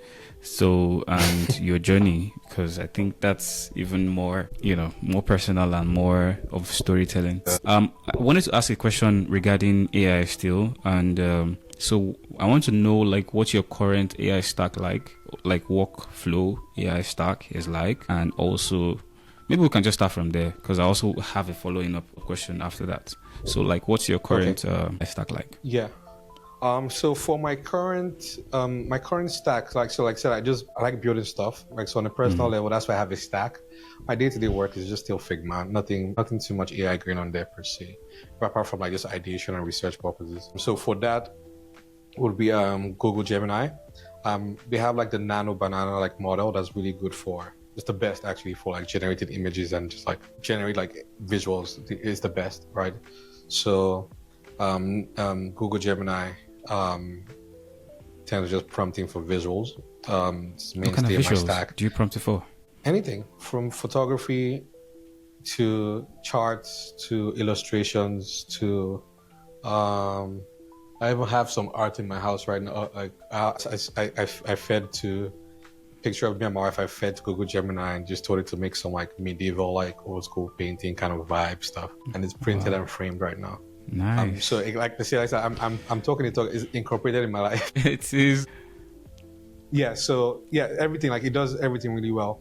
B: so and your journey, because I think that's even more more personal and more of storytelling. I wanted to ask a question regarding AI still, and so I want to know like what your current AI stack like workflow AI stack is like, and also maybe we can just start from there because I also have a following up question after that. So like what's your current AI stack like?
A: Yeah. So for my current stack, like I said, I like building stuff. Like so on a personal level, that's why I have a stack. My day-to-day work is just still Figma. Nothing too much AI going on there per se, but apart from like just ideation and research purposes. So for that would be Google Gemini. They have like the nano banana like model that's really good for. It's the best actually for like generated images and just like generate like visuals. It's the best, right? So Google Gemini tends to just prompting for visuals. It's
B: what kind of
A: mainstay in my
B: visuals
A: stack.
B: do you prompt it for?
A: Anything from photography to charts to illustrations to I even have some art in my house right now. Like I fed to picture of me and my wife. I fed to Google Gemini and just told it to make some like medieval, like old school painting kind of vibe stuff, and it's printed and framed right now.
B: Nice.
A: So like to say, like I'm talking it is incorporated in my life.
B: It is.
A: Yeah. So yeah, everything like it does everything really well.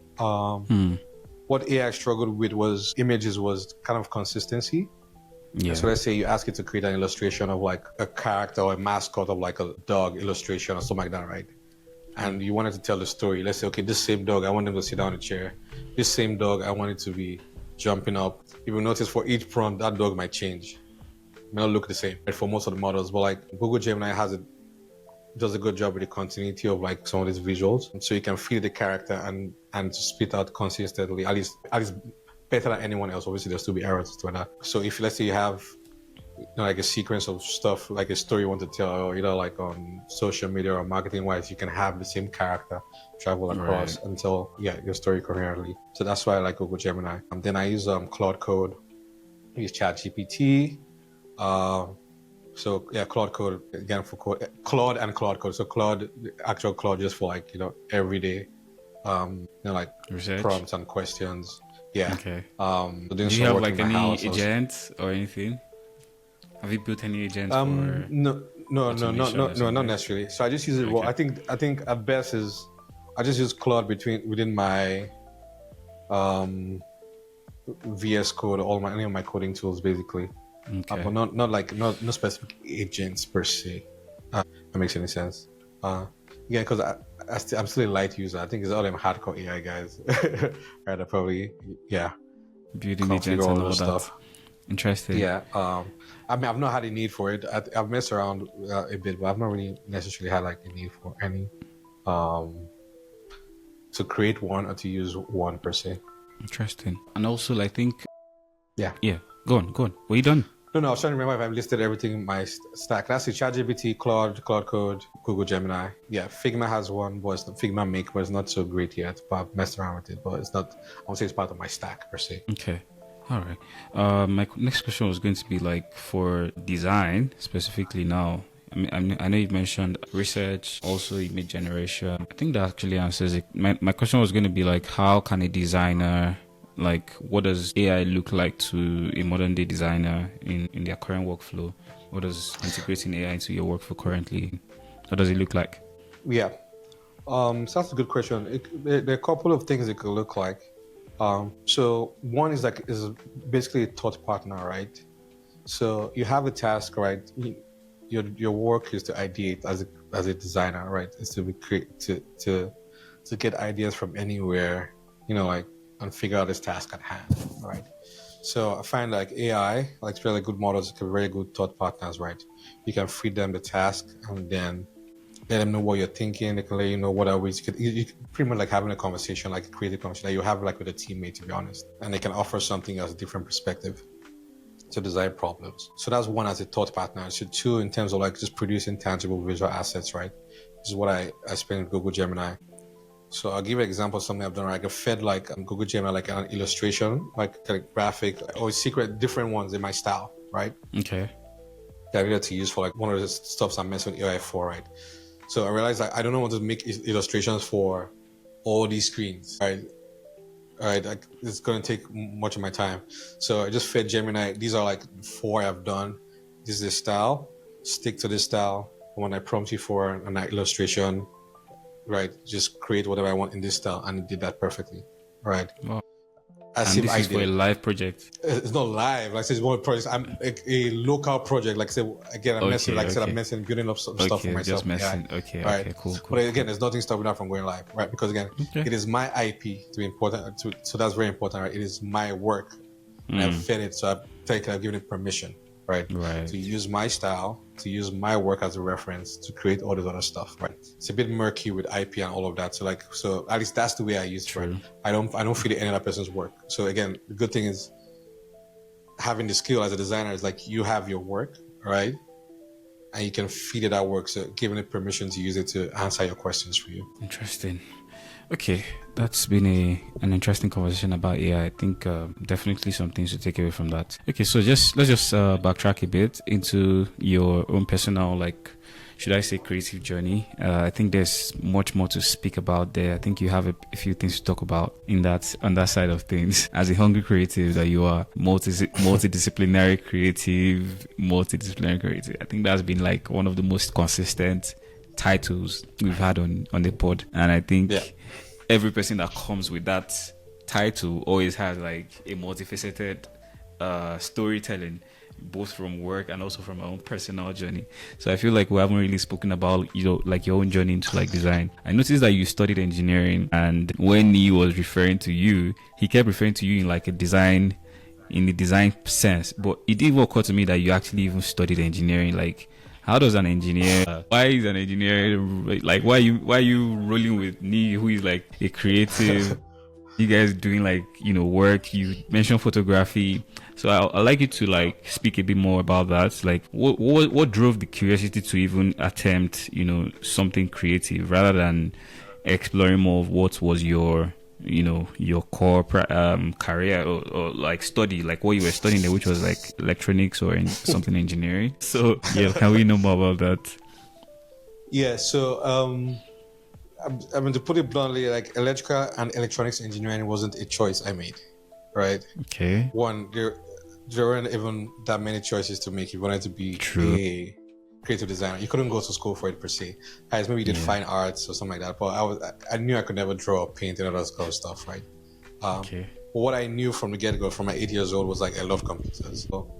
A: What AI struggled with was images, was kind of consistency. Yeah. So let's say you ask it to create an illustration of like a character or a mascot of like a dog illustration or something like that, right? And you wanted to tell the story. Let's say, okay, this same dog, I want him to sit down in a chair. This same dog, I want it to be jumping up. You will notice for each prompt, that dog might change. It may not look the same for most of the models, but like Google Gemini does a good job with the continuity of like some of these visuals. So you can feel the character and spit out consistently, at least better than anyone else. Obviously, there'll still be errors to that. So if let's say you have like a sequence of stuff, like a story you want to tell, like on social media or marketing wise, you can have the same character travel across until your story coherently. So that's why I like Google Gemini. Then I use Claude Code, I use ChatGPT. So yeah, Claude Code again for code, Claude and Claude Code. So Claude, the actual Claude, just for like everyday like research, prompts and questions. Yeah. Okay.
B: Do you have like any agents or anything? Have you built any agents for?
A: No, not necessarily. So I just use it. Okay. Well, I think at best is I just use Claude within my um, VS Code, any of my coding tools basically,
B: Okay.
A: but not specific agents per se. That makes any sense. Yeah, because I'm still a light user. I think it's all them hardcore AI guys. Right, I probably
B: Building
A: configure
B: agents and
A: all
B: all
A: the
B: that.
A: stuff.
B: Interesting.
A: Yeah. I mean, I've not had a need for it. I've messed around a bit, but I've not really necessarily had like a need for any to create one or to use one per se.
B: Interesting. And also, I think.
A: Yeah.
B: Go on. Were you done?
A: No, I was trying to remember if I've listed everything in my stack. That's it. ChatGPT, Claude Code, Google Gemini. Yeah, Figma has one, but it's Figma Make, but it's not so great yet. But I've messed around with it, but it's not. I won't say it's part of my stack per se.
B: Okay. All right. My next question was going to be like for design specifically now. I know you mentioned research, also image generation. I think that actually answers it. My question was going to be like, how can a designer, like, what does AI look like to a modern day designer in their current workflow? What does integrating AI into your workflow currently? What does it look like?
A: Yeah. So that's a good question. There are a couple of things it could look like. So one is basically a thought partner, right? So you have a task, right? Your work is to ideate as a designer, right? Is to get ideas from anywhere, and figure out this task at hand, right? So I find like AI, like really good models, can be very good thought partners, right? You can feed them the task and then let them know what you're thinking. They can let you know what are ways you pretty much like having a conversation, like a creative conversation that you have like with a teammate, to be honest. And they can offer something as a different perspective to design problems. So that's one as a thought partner. So two, in terms of like just producing tangible visual assets, right? This is what I spend with Google Gemini. So I'll give you an example of something I've done. Right? I fed like Google Gemini like an illustration, like kind of graphic, or secret different ones in my style, right?
B: Okay.
A: That I needed to use for like one of the stuffs I'm messing with AI for, right? So I realized I don't want to make illustrations for all these screens, right? All right, it's going to take much of my time. So I just fed Gemini. These are like 4 I've done. This is the style. Stick to this style. When I prompt you for an illustration, right, just create whatever I want in this style, and it did that perfectly, right?
B: Wow.
A: As
B: and
A: if
B: this is for a live project.
A: It's not live. Like I said, it's one project. I'm a local project. Like I said, again, I'm messing. Like I said, I'm messing, building up some stuff for myself.
B: Just messing.
A: Yeah.
B: Okay.
A: Right.
B: Okay. Cool.
A: But again, there's nothing stopping that from going live, right? Because again, it is my IP to be important. So that's very important, right? It is my work, and I've fed it. So I've given it permission, right? To use my style, to use my work as a reference to create all this other stuff, right? It's a bit murky with IP and all of that. So at least that's the way I use it. Right? I don't feed any other person's work. So again, the good thing is having the skill as a designer is like you have your work, right? And you can feed it that work. So giving it permission to use it to answer your questions for you.
B: Interesting. Okay, that's been an interesting conversation about AI. I think definitely some things to take away from that. Okay, so let's just backtrack a bit into your own personal, like, should I say, creative journey. I think there's much more to speak about there. I think you have a few things to talk about on that side of things. As a hungry creative that you are, multidisciplinary creative. I think that's been like one of the most consistent titles we've had on the pod, and I think every person that comes with that title always has like a multifaceted storytelling, both from work and also from our own personal journey. So I feel like we haven't really spoken about, like your own journey into like design. I noticed that you studied engineering, and when he was referring to you, he kept referring to you in like in the design sense, but it didn't even occur to me that you actually even studied engineering. Like, how does an engineer, why is an engineer, like, why are you rolling with me, who is like a creative? You guys doing like, work, you mentioned photography. So I'd like you to like speak a bit more about that. Like what drove the curiosity to even attempt, something creative rather than exploring more of what was your core career or like study, like what you were studying there, which was like electronics or something engineering. So yeah, can we know more about that?
A: Yeah, so I mean, to put it bluntly, like electrical and electronics engineering wasn't a choice I made, right?
B: Okay.
A: One, there weren't even that many choices to make if you wanted to be a creative designer. You couldn't go to school for it per se. Maybe you did fine arts or something like that, but I knew I could never draw or paint and all that kind of stuff, right?
B: Okay.
A: What I knew from the get-go, from my 8 years old, was like I love computers. So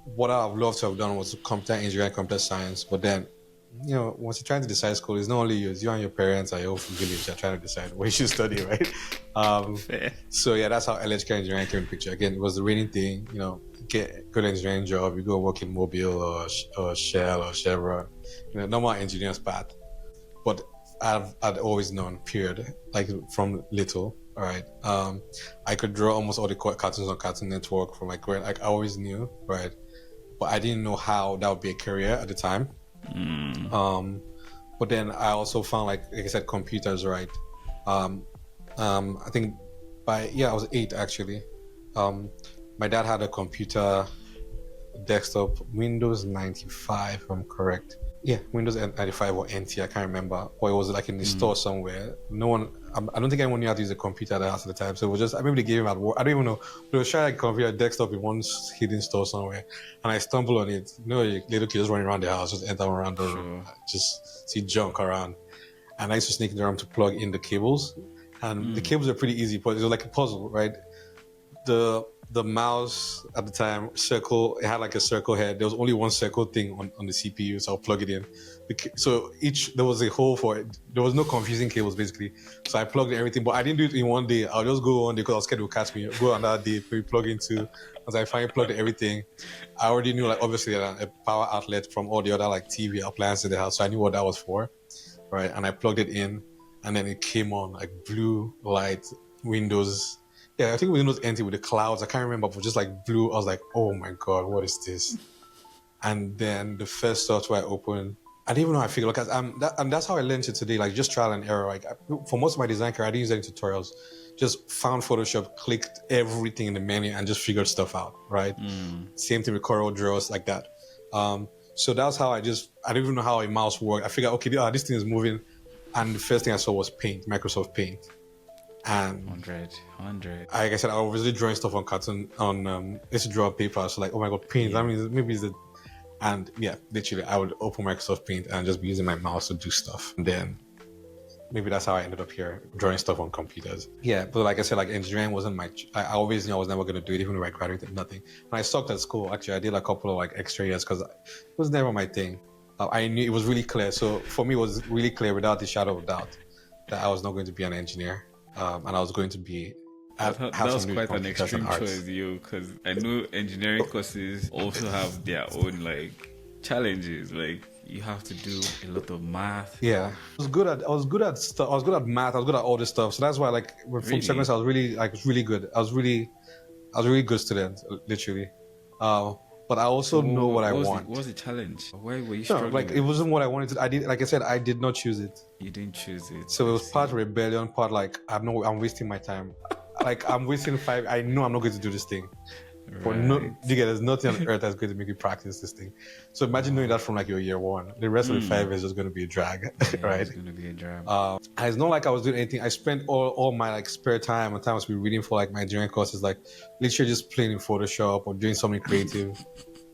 A: what I've loved to have done was computer engineering, computer science. But then, once you're trying to decide school, it's not only you, it's you and your parents and your whole village are trying to decide what you should study, right?
B: Fair.
A: So yeah, that's how electrical engineering came in the picture. Again, it was the reigning thing. Get a good engineering job, you go work in Mobile or Shell or Chevron, normal engineer's path. But I'd always known, period, like from little. All right. I could draw almost all the cartoons on Cartoon Network from like grade. Like I always knew, right? But I didn't know how that would be a career at the time. But then I also found like I said, computers, right? I think I was 8 actually. My dad had a computer desktop, Windows 95, if I'm correct. Yeah, Windows 95 or NT, I can't remember. Or it was like in the store somewhere. No one, I don't think anyone knew how to use a computer at the house at the time. So it was just, I maybe they gave him at work. I don't even know. But it was trying like a computer desktop in one hidden store somewhere. And I stumbled on it. Little kids running around the house, just enter around the room, just see junk around. And I used to sneak in the room to plug in the cables. And the cables are pretty easy, but it was like a puzzle, right? The mouse at the time, it had like a circle head. There was only one circle thing on the CPU, so I'll plug it in. So there was a hole for it. There was no confusing cables basically. So I plugged in everything, but I didn't do it in one day. I'll just go one day because I was scared it would catch me. Go another day, maybe plug into. As I finally plugged in everything, I already knew like obviously a power outlet from all the other like TV appliances in the house. So I knew what that was for, right? And I plugged it in, and then it came on like blue light, Windows. Yeah, I think Windows NT with the clouds. I can't remember, but just like blue. I was like, oh my God, what is this? And then the first software I opened, I didn't even know how I figured because and that's how I learned it today, like just trial and error. Like for most of my design career, I didn't use any tutorials. Just found Photoshop, clicked everything in the menu, and just figured stuff out, right? Same thing with Corel Draws, like that. So that's how I didn't even know how a mouse worked. I figured, okay, this thing is moving. And the first thing I saw was Paint, Microsoft Paint. And
B: 100.
A: like I said, I was really drawing stuff on cartoon used to draw paper. So like, oh my God, Paint. That means maybe it's and yeah, literally I would open Microsoft Paint and just be using my mouse to do stuff. And then maybe that's how I ended up here drawing stuff on computers. Yeah, but like I said, like engineering wasn't I always knew I was never going to do it, even if I graduated, nothing. And I sucked at school. Actually, I did a couple of like extra years because it was never my thing. I knew it was really clear. So for me, it was really clear without a shadow of doubt that I was not going to be an engineer. And I was going to be.
B: That was quite an extreme choice, because I know engineering courses also have their own like challenges. Like you have to do a lot of math.
A: Yeah, I was good at stuff. I was good at math. I was good at all this stuff. So that's why, like, from second, I was really good. I was really good student, literally. But I also know what I want.
B: What was the challenge? Why were you struggling?
A: No, like it wasn't what I wanted to. I did, like I said, I did not choose it.
B: You didn't choose it.
A: So it was part rebellion, part like I'm wasting my time. Like I'm wasting 5. I know I'm not going to do this thing. Right. There's nothing on earth that's going to make you practice this thing. So imagine doing that from like your year 1. The rest of the 5 is just going to be a drag, right?
B: It's going to be a drag.
A: It's not like I was doing anything. I spent all my like spare time and time I was reading for like my engineering courses, like literally just playing in Photoshop or doing something creative,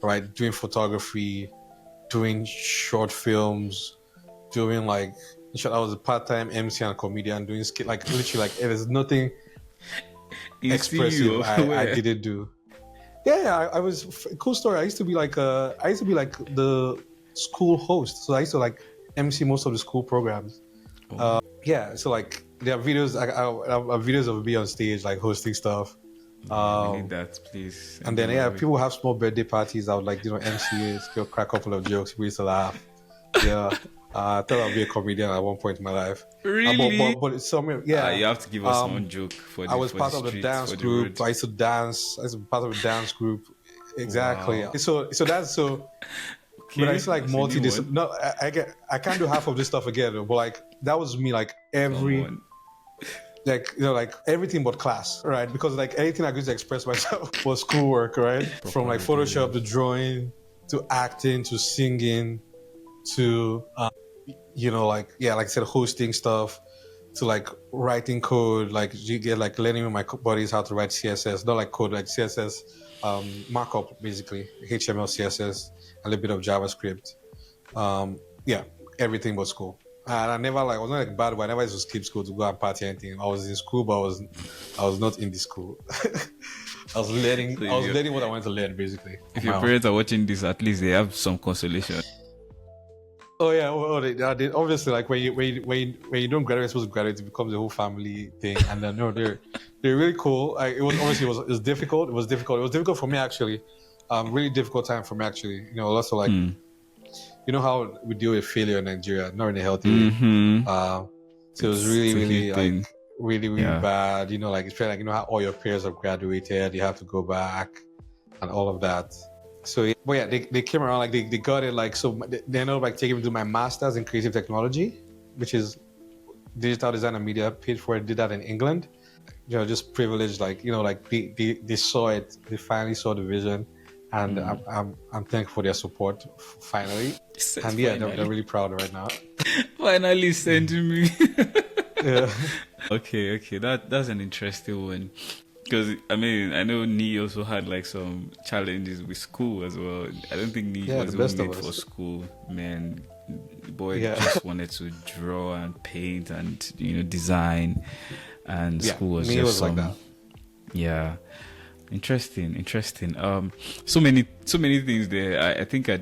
A: right? Doing photography, doing short films, doing like I was a part-time MC and comedian doing like literally like there's nothing expressive I didn't do. Yeah, I was cool story. I used to be like the school host, so I used to like MC most of the school programs. Yeah, so like there are videos. I have videos of me on stage like hosting stuff.
B: I need that, please.
A: And then people have small birthday parties. I would like MC it, crack a couple of jokes. We used to laugh. Yeah. I thought I'd be a comedian at one point in my life.
B: Really?
A: But it's somewhere, yeah.
B: You have to give us one joke for the
A: I was part of the dance group. I used to dance. I was part of a dance group. Exactly. Wow. So that's so. Okay. But I used to like multidisciplinary. No, I can't do half of this stuff again. But like that was me. Like like everything but class, right? Because like anything I could to express myself was schoolwork, right? From like Photoshop to drawing to acting to singing to like I said, hosting stuff to like writing code, like you get like learning with my buddies how to write CSS, not like code, like CSS markup, basically HTML, CSS, a little bit of JavaScript. Everything but school. And I never I was not like bad, but I never used to skip school to go and party or anything. I was in school, but I was not in the school. I was learning what I wanted to learn, basically.
B: If your parents are watching this, at least they have some consolation.
A: Oh yeah, well, they obviously like when you don't graduate, supposed to graduate, it becomes a whole family thing. And then they're really cool. It was difficult. It was difficult. It was difficult for me actually. Really difficult time for me actually. Lots of you know how we deal with failure in Nigeria, not in a healthy way. So it was really bad. It's like how all your peers have graduated, you have to go back and all of that. So but yeah, they came around, they got it, so they ended up taking me to my master's in creative technology, which is digital design and media. Paid for it, did that in England. Just privileged, they saw it, they finally saw the vision, and I'm thankful for their support finally. And yeah, they're really proud right now.
B: Finally sending me. Yeah. Okay, that's an interesting one. Because I know Nee also had some challenges with school as well. I don't think Nee was made for school. Man, the boy just wanted to draw and paint and design, and school was just
A: was like that.
B: Yeah, interesting. So many things there. I think I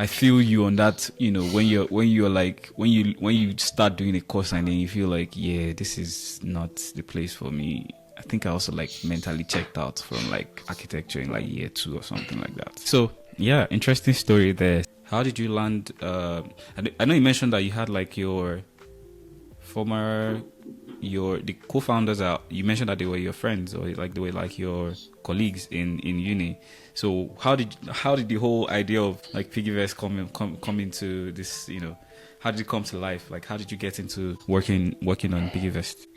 B: feel you on that. When you start doing a course and then you feel this is not the place for me. I think I also mentally checked out from architecture in year 2 or something like that. So yeah, interesting story there. How did you land? I know you mentioned that you had your the co-founders you mentioned that they were your friends, or they were your colleagues in uni. So how did the whole idea of Piggyvest come into this? How did it come to life? How did you get into working on Piggyvest?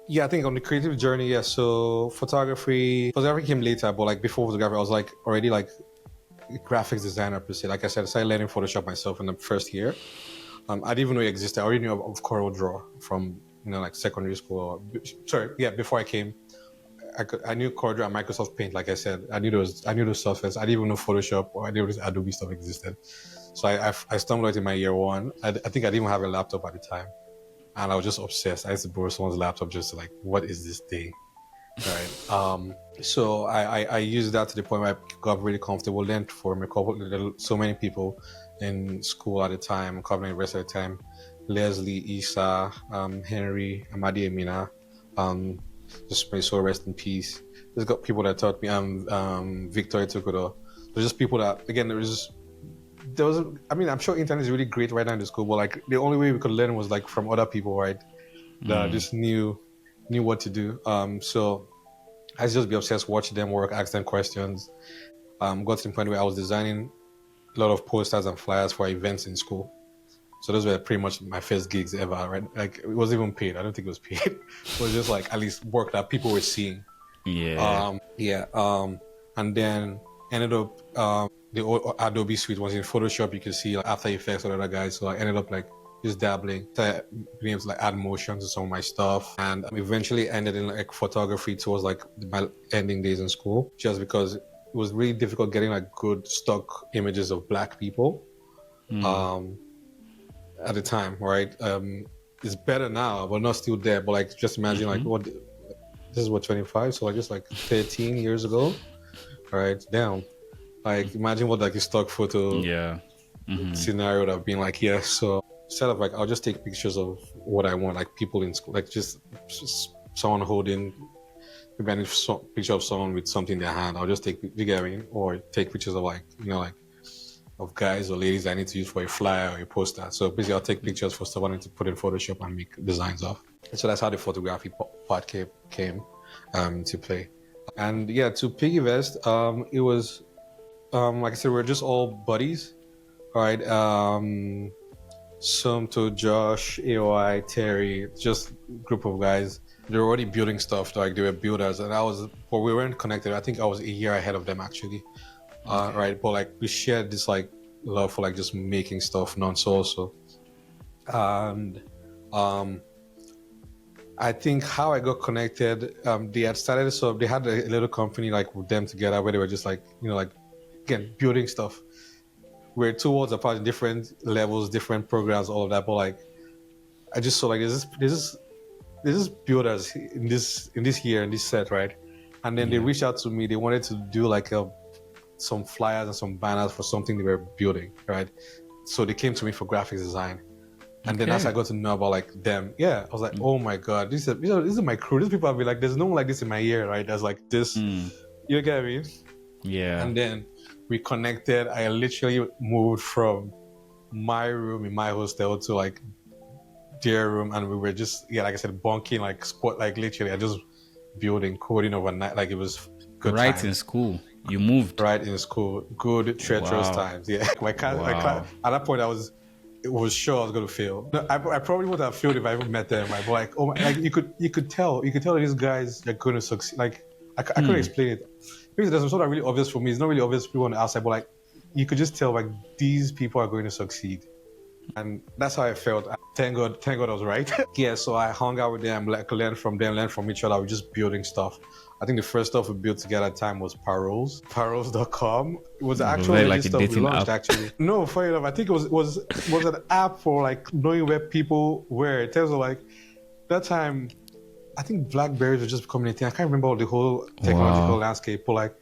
A: Yeah, I think on the creative journey, so photography came later, but before photography, I was already a graphics designer per se. Like I said, I started learning Photoshop myself in the first year. I didn't even know it existed. I already knew of CorelDRAW from secondary school. Before I came, I knew CorelDRAW and Microsoft Paint. Like I said, I knew those softwares. I didn't even know Photoshop or I knew this Adobe stuff existed. So I stumbled out in my year 1. I think I didn't even have a laptop at the time. And I was just obsessed. I used to borrow someone's laptop just to what is this thing? Right. So I used that to the point where I got really comfortable. Learned from so many people in school at the time, covering the rest of the time. Leslie, Isa, Henry, Mmediong Esu, just may so rest in peace. There's got people that taught me, Victoria Tukudo. There's just people that, again, I'm sure internet is really great right now in the school, but the only way we could learn was from other people, right? That just knew what to do. So I used to just be obsessed, watch them work, ask them questions. Got to the point where I was designing a lot of posters and flyers for events in school. So those were pretty much my first gigs ever, right? It wasn't even paid. I don't think it was paid. It was just at least work that people were seeing.
B: Yeah.
A: And then ended up the old Adobe suite was in Photoshop. You can see After Effects or other guys. So I ended up just dabbling, being able to add motion to some of my stuff, and eventually ended in photography towards my ending days in school, just because it was really difficult getting good stock images of Black people at the time, right? It's better now, but not still there. But just imagine this is 25, so just 13 years ago, right? Damn. Imagine what a stock photo scenario would have been here. So instead of I'll just take pictures of what I want, people in school, just someone holding, maybe I need a picture of someone with something in their hand. I'll just take, or take pictures of of guys or ladies I need to use for a flyer or a poster. So basically I'll take pictures for stuff I need to put in Photoshop and make designs of. So that's how the photography part came to play. And yeah, to Piggyvest, it was, like I said, we're just all buddies, right? Sumto, Josh, AOI, Terry, just a group of guys. They were already building stuff, they were builders, and but we weren't connected. I think I was a year ahead of them actually, right? But we shared this love for just making stuff non-so. And I think how I got connected, they had started, so they had a little company with them together where they were just again, building stuff. we're 2 worlds apart in different levels, different programs, all of that. But like, I just saw like there's this builders in this year in this set, right? And then they reached out to me. They wanted to do like some flyers and some banners for something they were building, right? So they came to me for graphics design. And then as I got to know about like them, I was like, oh my God, this is my crew. These people have been like, there's no one like this in my year, right? There's like this, you get me?
B: Yeah.
A: And then we connected. I literally moved from my room in my hostel to like their room, and we were just, like I said, bunking, like sport, like literally, I just building, coding overnight. Like it was good
B: right
A: times.
B: In school. You moved
A: right in school. Good treacherous times. Yeah, my class. At that point, it was sure I was going to fail. No, I probably would have failed if I ever met them. But like, oh my, like you could tell these guys are going to succeed. Like I couldn't explain it. Because there's something really obvious for me. It's not really obvious to people on the outside, but like you could just tell like these people are going to succeed, and that's how I felt. Thank God I was right. So I hung out with them, like learn from each other. We're just building stuff. I think the first stuff we built together at the time was Paroles.com. It was actually
B: like a
A: stuff we
B: dating
A: launched,
B: app. Actually.
A: No, funny enough, I think it was an app for like knowing where people were. In terms of like that time, I think Blackberries were just becoming a thing. I can't remember the whole technological landscape, but like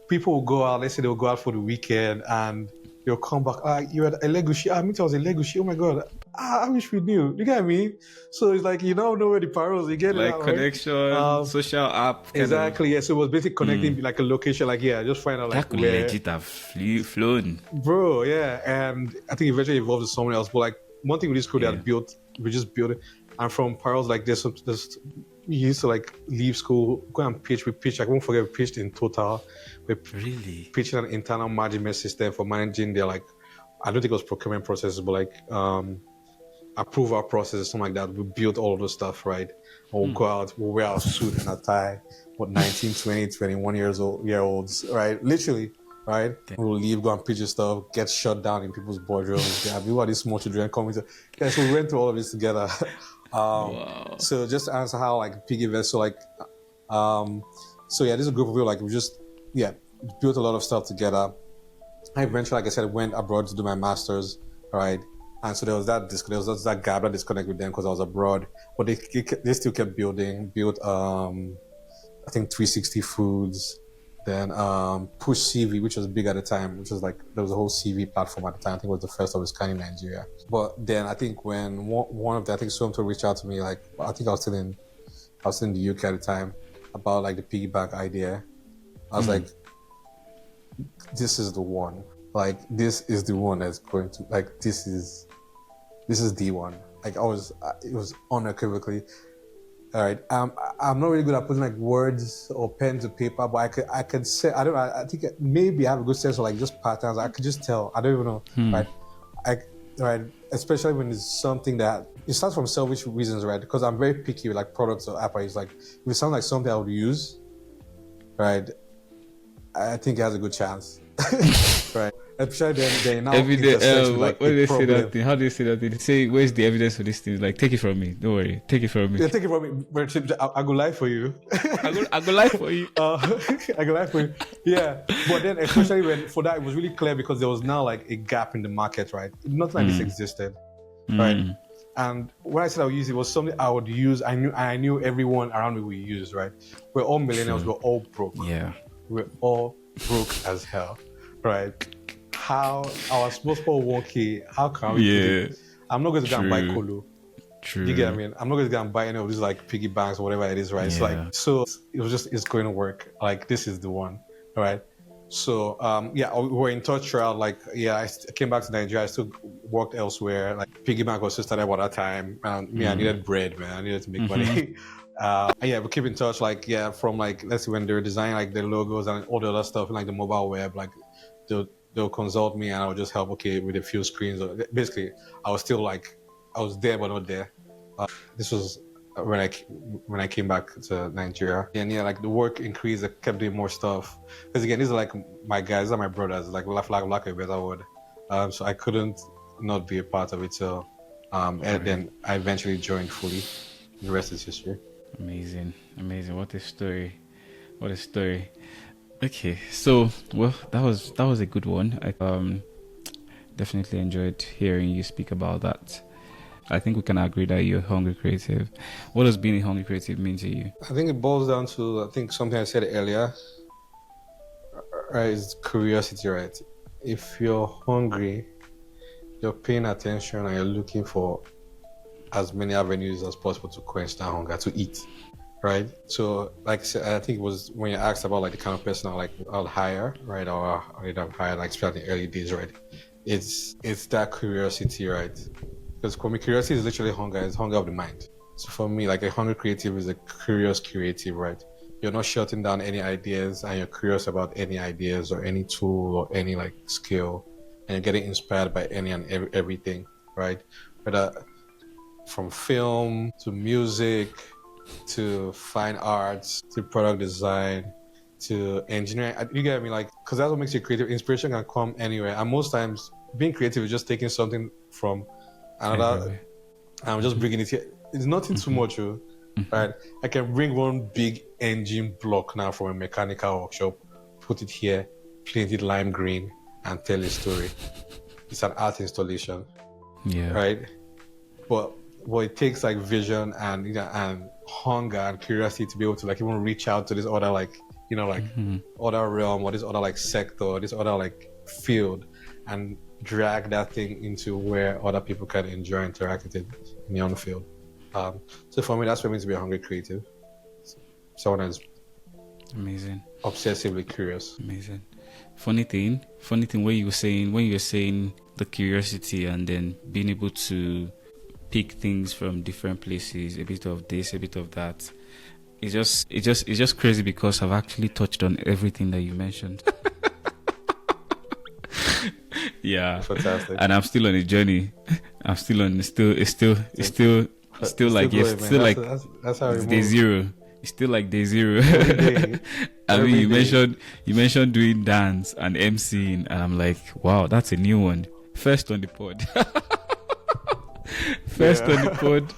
A: people will go out, let's say they'll go out for the weekend and they'll come back, you had a Legushi. I was a Legushi. Oh my God. I wish we knew. You get me? So it's like, you now know where the paroles, you get
B: like
A: it out,
B: connection,
A: right?
B: social app.
A: Exactly. Yeah. So it was basically connecting like a location, like, just find out like
B: that could
A: where.
B: legit have flown.
A: Bro, yeah. And I think eventually evolved to someone else. But like one thing with this crew that built, we just built it. And from paroles, like there's we used to like leave school, go and pitch. We pitched, I won't forget, we pitched in Total. We pitched an internal management system for managing their like, I don't think it was procurement processes, but like approval processes, something like that. We built all of those stuff, right? We'll go out, we'll wear our suit and a tie, 19, 20, 21 year olds, right? Literally, right? We'll leave, go and pitch your stuff, get shut down in people's boardrooms. We were these small children coming to, so we went through all of this together. So just to answer how like Piggyvest, so like, this is a group of people, like we just, built a lot of stuff together. I eventually, like I said, went abroad to do my master's, right? And so there was that gap, that disconnect with them because I was abroad, but they still kept built, I think 360 Foods, then Push CV, which was big at the time, which was like, there was a whole CV platform at the time. I think it was the first of its kind in Nigeria. But then I think when one of the, I think Somto reached out to me, like, I think I was still in the UK at the time, about like the piggy bank idea. I was like, this is the one. Like, this is the one that's going to, like, this is the one. Like, it was unequivocally. All right. I'm not really good at putting like words or pen to paper, but I could say, I think maybe I have a good sense of like just patterns. I could just tell. I don't even know. Right. Especially when it's something that it starts from selfish reasons, right? Because I'm very picky with like products or app. It's like, if it sounds like something I would use, right? I think it has a good chance. Right. Especially then now.
B: Every day,
A: like,
B: what do they say that thing? How do they say that thing? They say, where's the evidence for this thing? Like, take it from me. Don't worry. Take it from me.
A: Yeah, take it from me. But I go lie for you.
B: I go lie for you.
A: I go lie for you. Yeah. But then, especially when, for that, it was really clear because there was now like a gap in the market, right? Nothing like this existed, right? And when I said I would use it, was something I would use. I knew everyone around me would use, right? We're all millennials. We're all broke.
B: Yeah.
A: We're all broke as hell, right? How our small 1K, how can we do it? I'm not going to go and buy Colo.
B: True.
A: You get what I mean? I'm not going to go and buy any of these like piggy banks or whatever it is, right?
B: Yeah.
A: So it was just, it's going to work. Like, this is the one, right? So, we were in touch throughout. Like, I came back to Nigeria. I still worked elsewhere. Like, piggy bank was just started at that time. And I needed bread, man. I needed to make money. We keep in touch. Like, from like, let's see, when they were designing like the logos and all the other stuff, like the mobile web, like they'll consult me and I'll just help, with a few screens. Basically, I was still like, I was there but not there. This was when I came back to Nigeria. And like the work increased. I kept doing more stuff. Because again, these are like my guys, these are my brothers, like lack of a better word. So I couldn't not be a part of it. So and then I eventually joined fully. The rest is history.
B: Amazing. What a story. Okay, so that was a good one. definitely enjoyed hearing you speak about that. I think we can agree that you're a hungry creative. What does being a hungry creative mean to you?
A: I think it boils down to, something I said earlier, right, is curiosity, right? If you're hungry, you're paying attention and you're looking for as many avenues as possible to quench that hunger, to eat, right? So, like I said, I think it was when you asked about like the kind of person I'll hire, right, or I'd have hired, like especially in the early days, right? It's that curiosity, right? Because for me, curiosity is literally hunger. It's hunger of the mind. So for me, like a hungry creative is a curious creative, right? You're not shutting down any ideas, and you're curious about any ideas or any tool or any like skill, and you're getting inspired by any and everything, right? Whether from film to music to fine arts to product design to engineering. You get me? Like, because that's what makes you creative. Inspiration can come anywhere, and most times being creative is just taking something from another. I'm just bringing it here. It's nothing too much, right? I can bring one big engine block now from a mechanical workshop, put it here, paint it lime green, and tell a story. It's an art installation, right? But it takes like vision and hunger and curiosity to be able to like even reach out to this other like other realm or this other like sector or this other like field and drag that thing into where other people can enjoy and interact with it in the own field. So for me, that's what it means to be a hungry creative. Someone that's
B: amazing,
A: obsessively curious.
B: Amazing. Funny thing when you were saying the curiosity and then being able to pick things from different places, a bit of this, a bit of that. It's just crazy because I've actually touched on everything that you mentioned. Yeah,
A: fantastic.
B: And I'm still on a journey. I'm still on. It's still like
A: that's how
B: it's day zero. It's still like day zero. I mean, you mentioned doing dance and MCing, and I'm like, wow, that's a new one. First on the pod. On the pod.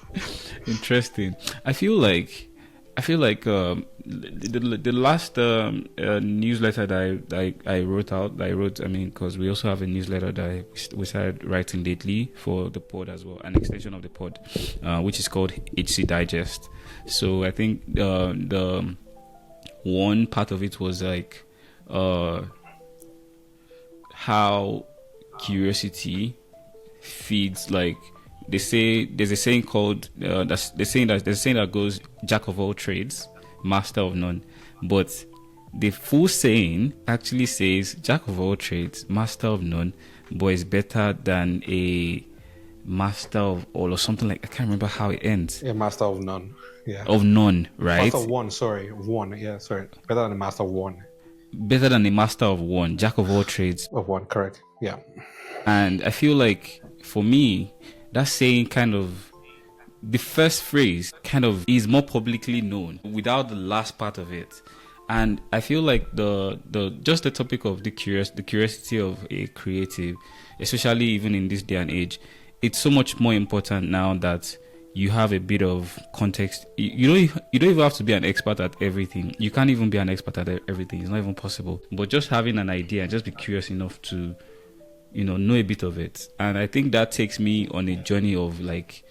B: Interesting. I feel like the last newsletter that I wrote, I mean, because we also have a newsletter that we started writing lately for the pod as well, an extension of the pod, which is called HC Digest. So I think the one part of it was like how curiosity feeds, like they say there's a saying called there's a saying that goes, jack of all trades, master of none. But the full saying actually says jack of all trades, master of none, but is better than a master of all, or something like, I can't remember how it ends.
A: Yeah, master of none. Yeah.
B: Of none, right?
A: Master of one, one. Yeah, sorry. Better than a master of one.
B: Better than a master of one, jack of all trades.
A: Of one, correct. Yeah.
B: And I feel like for me, that saying kind of, the first phrase kind of is more publicly known without the last part of it. And I feel like the topic of the curiosity of a creative, especially even in this day and age, it's so much more important now that you have a bit of context. You don't even have to be an expert at everything. You can't even be an expert at everything. It's not even possible. But just having an idea and just be curious enough to know a bit of it. And I think that takes me on a journey of like,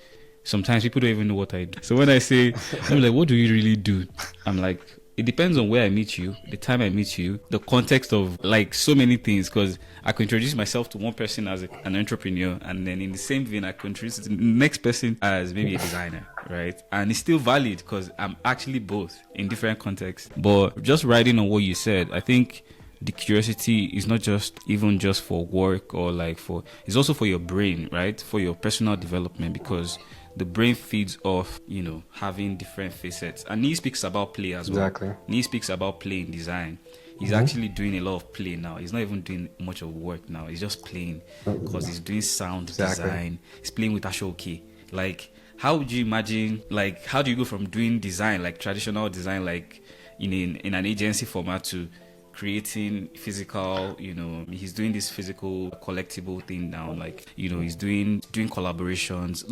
B: sometimes people don't even know what I do. So when I say, I'm like, what do you really do? I'm like, it depends on where I meet you, the time I meet you, the context of like so many things, because I could introduce myself to one person as an entrepreneur, and then in the same vein I could introduce the next person as maybe a designer, right? And it's still valid because I'm actually both in different contexts. But just riding on what you said, I think the curiosity is not just for work or like it's also for your brain, right? For your personal development, because the brain feeds off, having different facets. And he speaks about play as well.
A: Exactly.
B: He speaks about play in design. He's actually doing a lot of play now. He's not even doing much of work now. He's just playing because he's doing sound design. He's playing with Ashoki. Like, how would you imagine, like, how do you go from doing design, like traditional design, like in an agency format, to creating physical, he's doing this physical collectible thing now. Like, he's doing collaborations,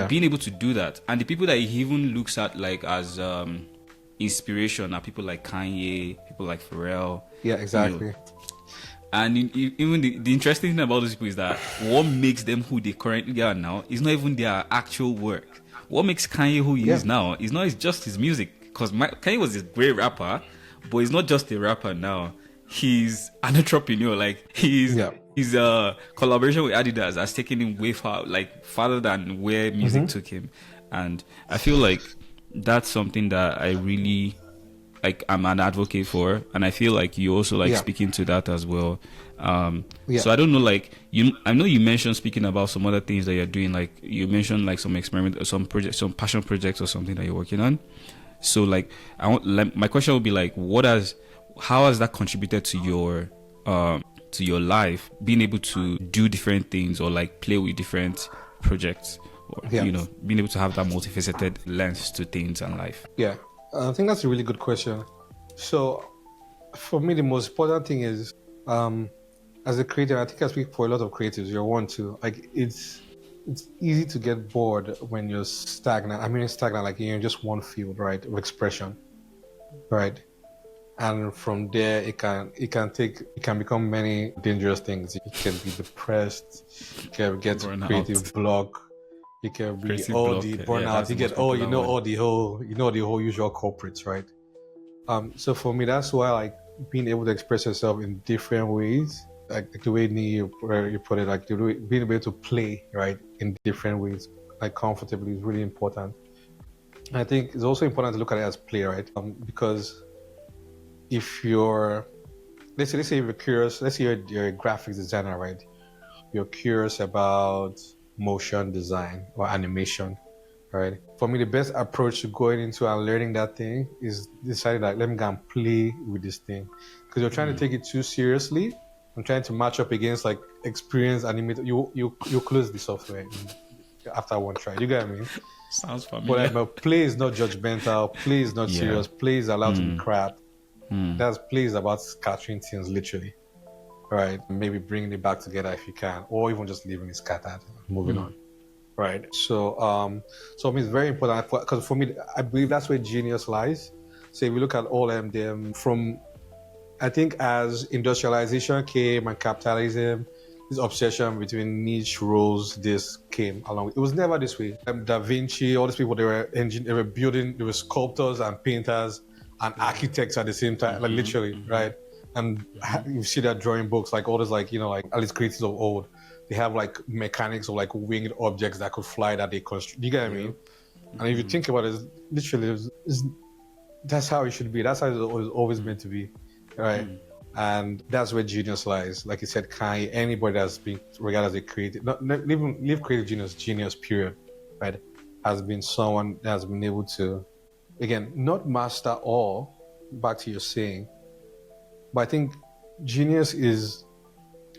B: being able to do that. And the people that he even looks at like as inspiration are people like Kanye, people like Pharrell.
A: Yeah, exactly.
B: And even the interesting thing about those people is that what makes them who they currently are now is not even their actual work. What makes Kanye who he is now is not just his music. Because Kanye was a great rapper, but he's not just a rapper now. He's an entrepreneur. Like his collaboration with Adidas has taken him way far, like farther than where music took him. And I feel like that's something that I really like. I'm an advocate for, and I feel like you also like speaking to that as well. So I don't know, like I know you mentioned speaking about some other things that you're doing. Like you mentioned like some experiment, or some project, some passion projects or something that you're working on. So like my question would be like, how has that contributed to your life, being able to do different things or like play with different projects, or being able to have that multifaceted lens to things and life?
A: I think that's a really good question. So for me, the most important thing is as a creator, I think I speak for a lot of creatives, you're one too, like it's easy to get bored when you're stagnant. I mean, stagnant, like you're in just one field, right, of expression, right? And from there, it can become many dangerous things. You can be depressed, you can get
B: burnout,
A: creative block, you can be
B: creative
A: all
B: block.
A: the burnout. You get the whole usual culprits, right? So for me, that's why like being able to express yourself in different ways, like the way you put it, like being able to play right in different ways, like comfortably, is really important. I think it's also important to look at it as play, right? Because if you're, let's say you're curious, let's say you're a graphics designer, right? You're curious about motion design or animation, right? For me, the best approach to going into and learning that thing is deciding that let me go and play with this thing, because you're trying to take it too seriously. I'm trying to match up against like experienced animator. You close the software after one try. You get what I mean?
B: Sounds familiar.
A: But play is not judgmental. Play is not serious. Play is allowed to be crap. That's play is about scattering things literally, right? Maybe bringing it back together if you can, or even just leaving it scattered, moving on, right? So, so I mean, it's very important because for me, I believe that's where genius lies. So if we look at all them from, I think as industrialization came and capitalism, this obsession between niche roles, this came along. It was never this way. Da Vinci, all these people, they were building, they were sculptors and painters and architects at the same time, like literally, right? And you see that drawing books, like all those, like, like at least creators of old, they have like mechanics of like winged objects that could fly that they construct. You get what I mean? And if you think about it, literally, that's how it should be. That's how it's always meant to be, right? And that's where genius lies. Like you said, anybody that's been regarded as a creative, not leave creative genius period, right, has been someone that has been able to, again, not master all, back to your saying, but I think genius is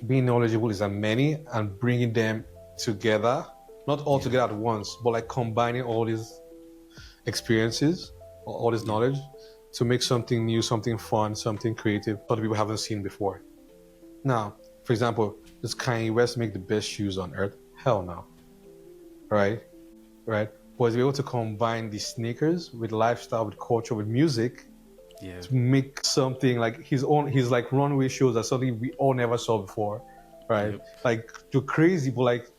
A: being knowledgeable is a many and bringing them together, not all together at once, but like combining all these experiences, all this knowledge to make something new, something fun, something creative, other people haven't seen before. Now, for example, does Kanye West make the best shoes on earth? Hell no. Right? But he's able to combine the sneakers with lifestyle, with culture, with music, to make something like his like runway shows are something we all never saw before, right? Like too crazy, but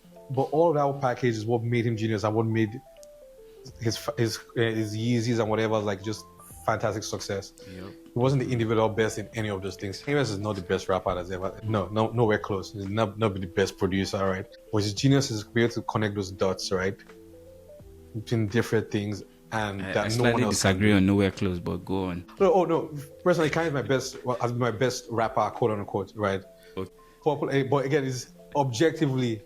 A: all of that package is what made him genius and what made his Yeezys and whatever like just fantastic success. He wasn't the individual best in any of those things. Kanye West is not the best rapper that's ever. Nowhere close. He's not the best producer, right? But his genius is able to connect those dots, right, between different things. And
B: I slightly disagree on nowhere close, but go on.
A: No. Personally, Kanye is my best. Has been my best rapper, quote unquote, right? Okay. But again, is objectively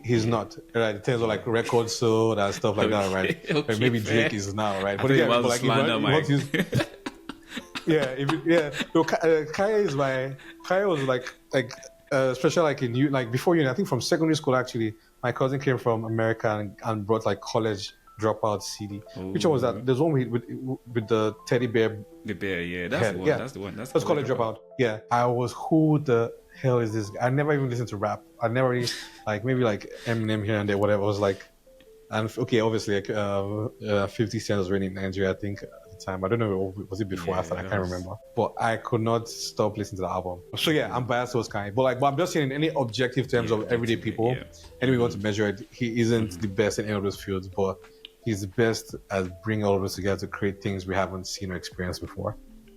A: he's not, right? In terms of like records sold and stuff like that, right?
B: Okay,
A: like maybe Drake is now, right?
B: But again, like
A: Kanye was like especially like in like before I think from secondary school actually. My cousin came from America and brought like college dropout CD. Which one was that? There's one with the teddy bear.
B: The bear, yeah, that's the one. That's the one.
A: That's college dropout. Yeah, I was, who the hell is this guy? I never even listened to rap. I never really, like maybe like Eminem here and there, whatever. I was like, and okay, obviously like 50 Cent was really in Nigeria, I think at the the time. I don't know, was it before or after? I can't remember. But I could not stop listening to the album. So yeah, I'm biased towards Kanye. But I'm just saying in any objective terms of everyday people, anyway, want to measure it, he isn't the best in any of those fields, but he's the best at bringing all of us together to create things we haven't seen or experienced before.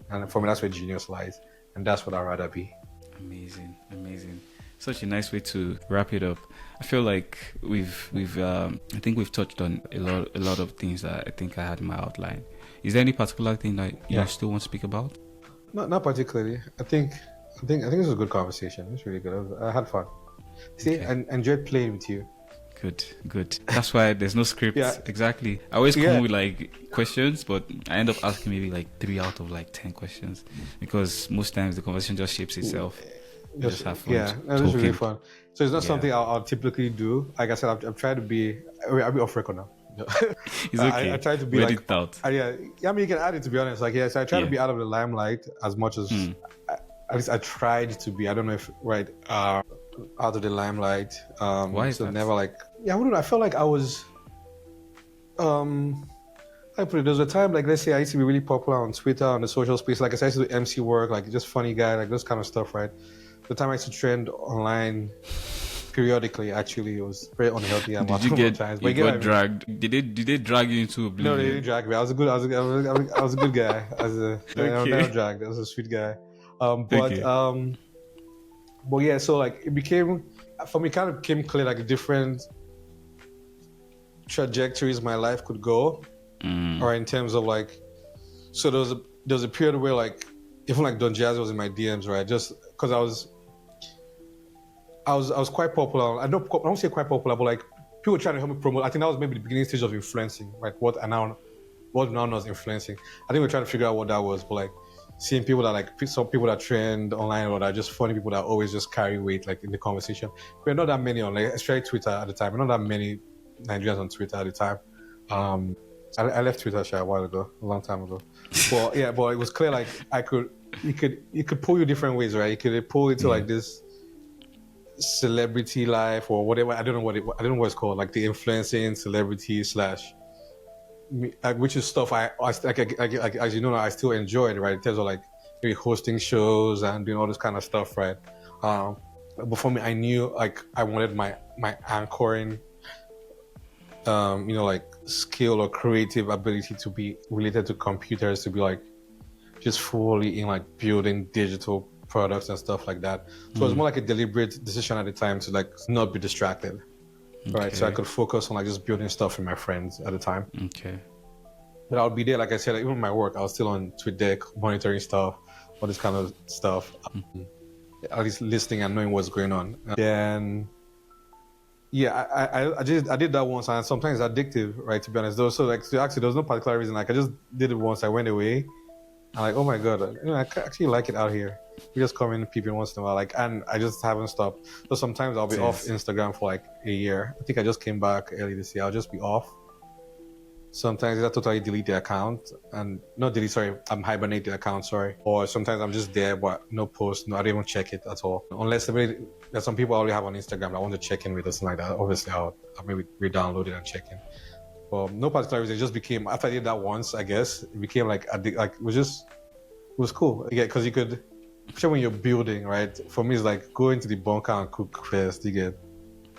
A: And for me, that's where genius lies. And that's what I'd rather be.
B: Amazing. Such a nice way to wrap it up. I feel like I think we've touched on a lot of things that I think I had in my outline. Is there any particular thing that you still want to speak about?
A: Not particularly. I think this was a good conversation. It's really good. I had fun. See, I enjoyed playing with you.
B: Good. That's why there's no script. Exactly. I always come with like questions, but I end up asking maybe like 3 out of like 10 questions because most times the conversation just shapes itself. Just have fun.
A: Yeah, it was really fun. So it's not something I'll typically do. Like I said, I'm trying to be. I'll be off record now.
B: It's okay.
A: I try to be
B: Read
A: like.
B: it out.
A: I mean, you can add it, to be honest. Like, so I try to be out of the limelight as much as. At least I tried to be. I don't know if out of the limelight.
B: Why is that?
A: Never like. Yeah, I wouldn't. I felt like I was. I put it. There was a time, like, let's say I used to be really popular on Twitter, on the social space. Like I said, I used to do MC work, like just funny guy, like those kind of stuff, right? The time I used to trend online periodically, actually, it was very unhealthy.
B: Did you get dragged? Did they drag you into oblivion?
A: No, they didn't drag me. I was a good guy. I was never dragged. I was a sweet guy. But yeah, so like it became, for me, kind of became clear like different trajectories my life could go, or in terms of like, so there was a period where like even like Don Jazzy was in my DMs, right? Just because I was quite popular. I don't say quite popular, but like people were trying to help me promote. I think that was maybe the beginning stage of influencing, like what now was influencing. I think we're trying to figure out what that was, but like seeing people that like some people that trend online or that are just funny people that always just carry weight like in the conversation. We're not that many on like especially Twitter at the time. We're not that many Nigerians on Twitter at the time. I left Twitter a while ago, a long time ago. But yeah, but it was clear like you could pull you different ways, right? You could pull into like this celebrity life or whatever. I don't know what it's called, like the influencing celebrity slash, which is stuff I as you know, I still enjoyed, right? In terms of like maybe hosting shows and doing all this kind of stuff, right? But for me, I knew like I wanted my anchoring, like skill or creative ability to be related to computers, to be like just fully in like building digital products and stuff like that. So it was more like a deliberate decision at the time to like not be distracted, right? So I could focus on like just building stuff with my friends at the time.
B: Okay.
A: But I would be there, like I said, like, even my work, I was still on TweetDeck, monitoring stuff, all this kind of stuff, at least listening and knowing what's going on. Then, yeah, I did that once, and sometimes it's addictive, right? To be honest, though. So like, actually, there was no particular reason. Like, I just did it once. I went away. I'm like, oh my god, I actually like it out here. We just come in peeping once in a while, like, and I just haven't stopped. So sometimes I'll be off Instagram for like a year. I think I just came back early this year. I'll just be off. Sometimes I totally delete the account and not delete. Sorry, I'm hibernate the account. Sorry, or sometimes I'm just there, but no post. No, I don't even check it at all. Unless there's some people I already have on Instagram I want to check in with or something like that. Obviously, I'll maybe re-download it and check in. Well, no particular reason. It just became, after I did that once, I guess, it became like it was cool. Yeah, because you could, especially when you're building, right? For me, it's like go into the bunker and cook first. You get.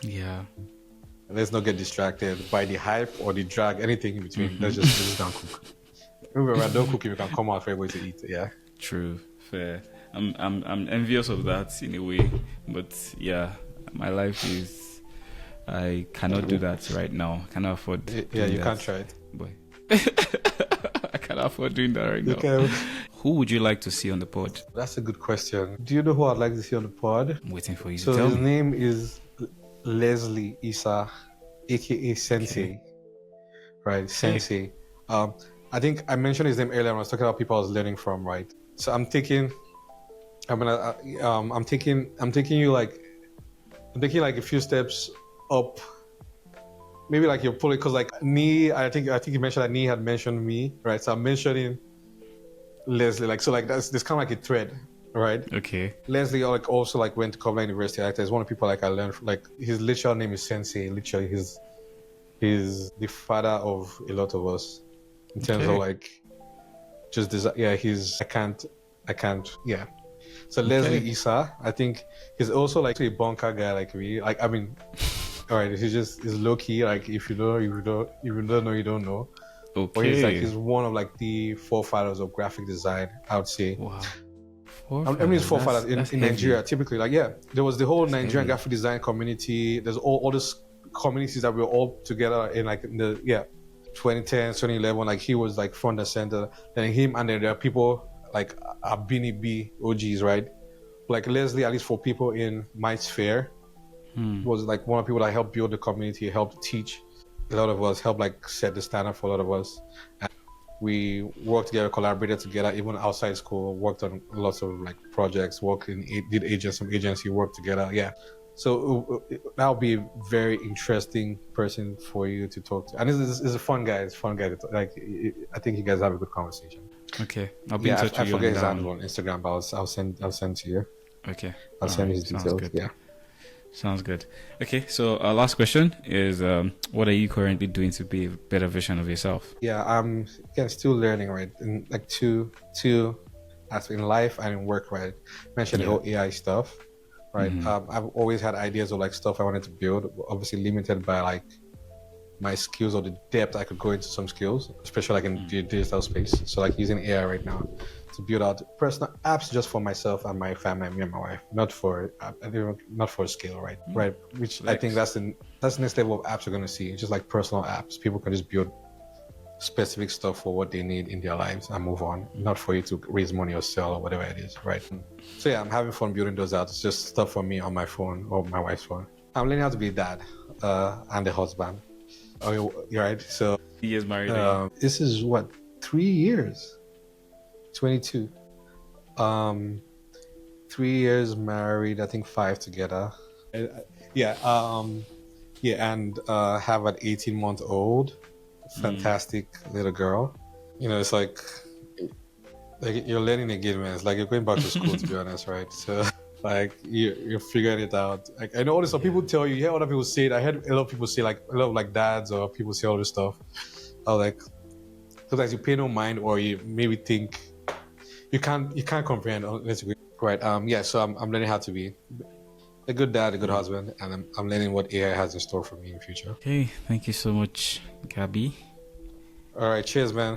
B: Yeah.
A: Let's not get distracted by the hype or the drag, anything in between. Let's just don't cook. Remember, when I don't cook, you can come out for everybody to eat. Yeah.
B: True. Fair. I'm envious of that in a way, but yeah, my life is. I cannot do that right now. I cannot afford.
A: Yeah, you can't try it.
B: Boy. I cannot afford doing that right now.
A: Okay.
B: Who would you like to see on the pod?
A: That's a good question. Do you know who I'd like to see on the pod?
B: I'm waiting for you to
A: tell me.
B: So
A: his name is Leslie Isa, aka Sensei.
B: Okay.
A: Right, Sensei. I think I mentioned his name earlier when I was talking about people I was learning from, right? So I'm taking you like a few steps up, maybe like you're pulling, because like I think you mentioned that Nee had mentioned me, right? So I'm mentioning Leslie, like, so like there's kind of like a thread, right?
B: Okay.
A: Leslie also went to Coventry University. Like, there's one of the people like I learned from, like, his literal name is Sensei. Literally, he's the father of a lot of us in terms of like just design. Yeah, I can't. Yeah. So Leslie Issa, I think he's also like a bunker guy like me. Like, I mean, all right, he's low key. Like, if you don't know, you don't know.
B: Okay.
A: But he's one of like the forefathers of graphic design, I would say.
B: Wow.
A: I mean, it's forefathers in Nigeria, typically. Like, yeah, there was the whole Nigerian graphic design community. There's all these communities that were all together in 2010, 2011. Like, he was like front and center. Then him, and then there are people like Abini B OGs, right? Like Leslie, at least for people in my sphere, was like one of the people that helped build the community, helped teach a lot of us, helped like set the standard for a lot of us. And we worked together, collaborated together, even outside school, worked on lots of like projects, did some agency work together. Yeah. So that'll be a very interesting person for you to talk to. And this is a fun guy. It's a fun guy to talk. Like, I think you guys have a good conversation.
B: Okay. I'll be in touch with you.
A: I forget his handle on Instagram, but I'll send to you.
B: Okay.
A: I'll send his details.
B: Good.
A: Yeah.
B: Sounds good. Okay, so our last question is, what are you currently doing to be a better version of yourself?
A: Yeah, I'm still learning, right? In like two aspects, in life and in work, right? Mentioned the whole AI stuff, right? I've always had ideas of like stuff I wanted to build, obviously limited by like my skills or the depth I could go into some skills, especially like in the digital space. So like using AI right now to build out personal apps just for myself and my family, me and my wife, not for scale, right? Right. Which I think that's the next level of apps you're going to see. It's just like personal apps. People can just build specific stuff for what they need in their lives and move on, not for you to raise money or sell or whatever it is, right? So yeah, I'm having fun building those out. It's just stuff for me on my phone or my wife's phone. I'm learning how to be a dad and a husband. Oh, you're right. So
B: 3 years married.
A: This is what, 3 years. 22. 3 years married, I think 5 together. Yeah, and have an 18-month-old, fantastic little girl. You know, it's like you're learning again, man. It's like you're going back to school, to be honest, right? So like you're figuring it out. Like, I know some people tell you, yeah, other people say it. I heard a lot of people say, like, a lot of like dads or people say all this stuff. I was like, sometimes you pay no mind, or you maybe think you can't comprehend unless you go. Right. Yeah. So I'm learning how to be a good dad, a good husband, and I'm learning what AI has in store for me in the future.
B: Okay. Thank you so much, Gabby.
A: All right. Cheers, man.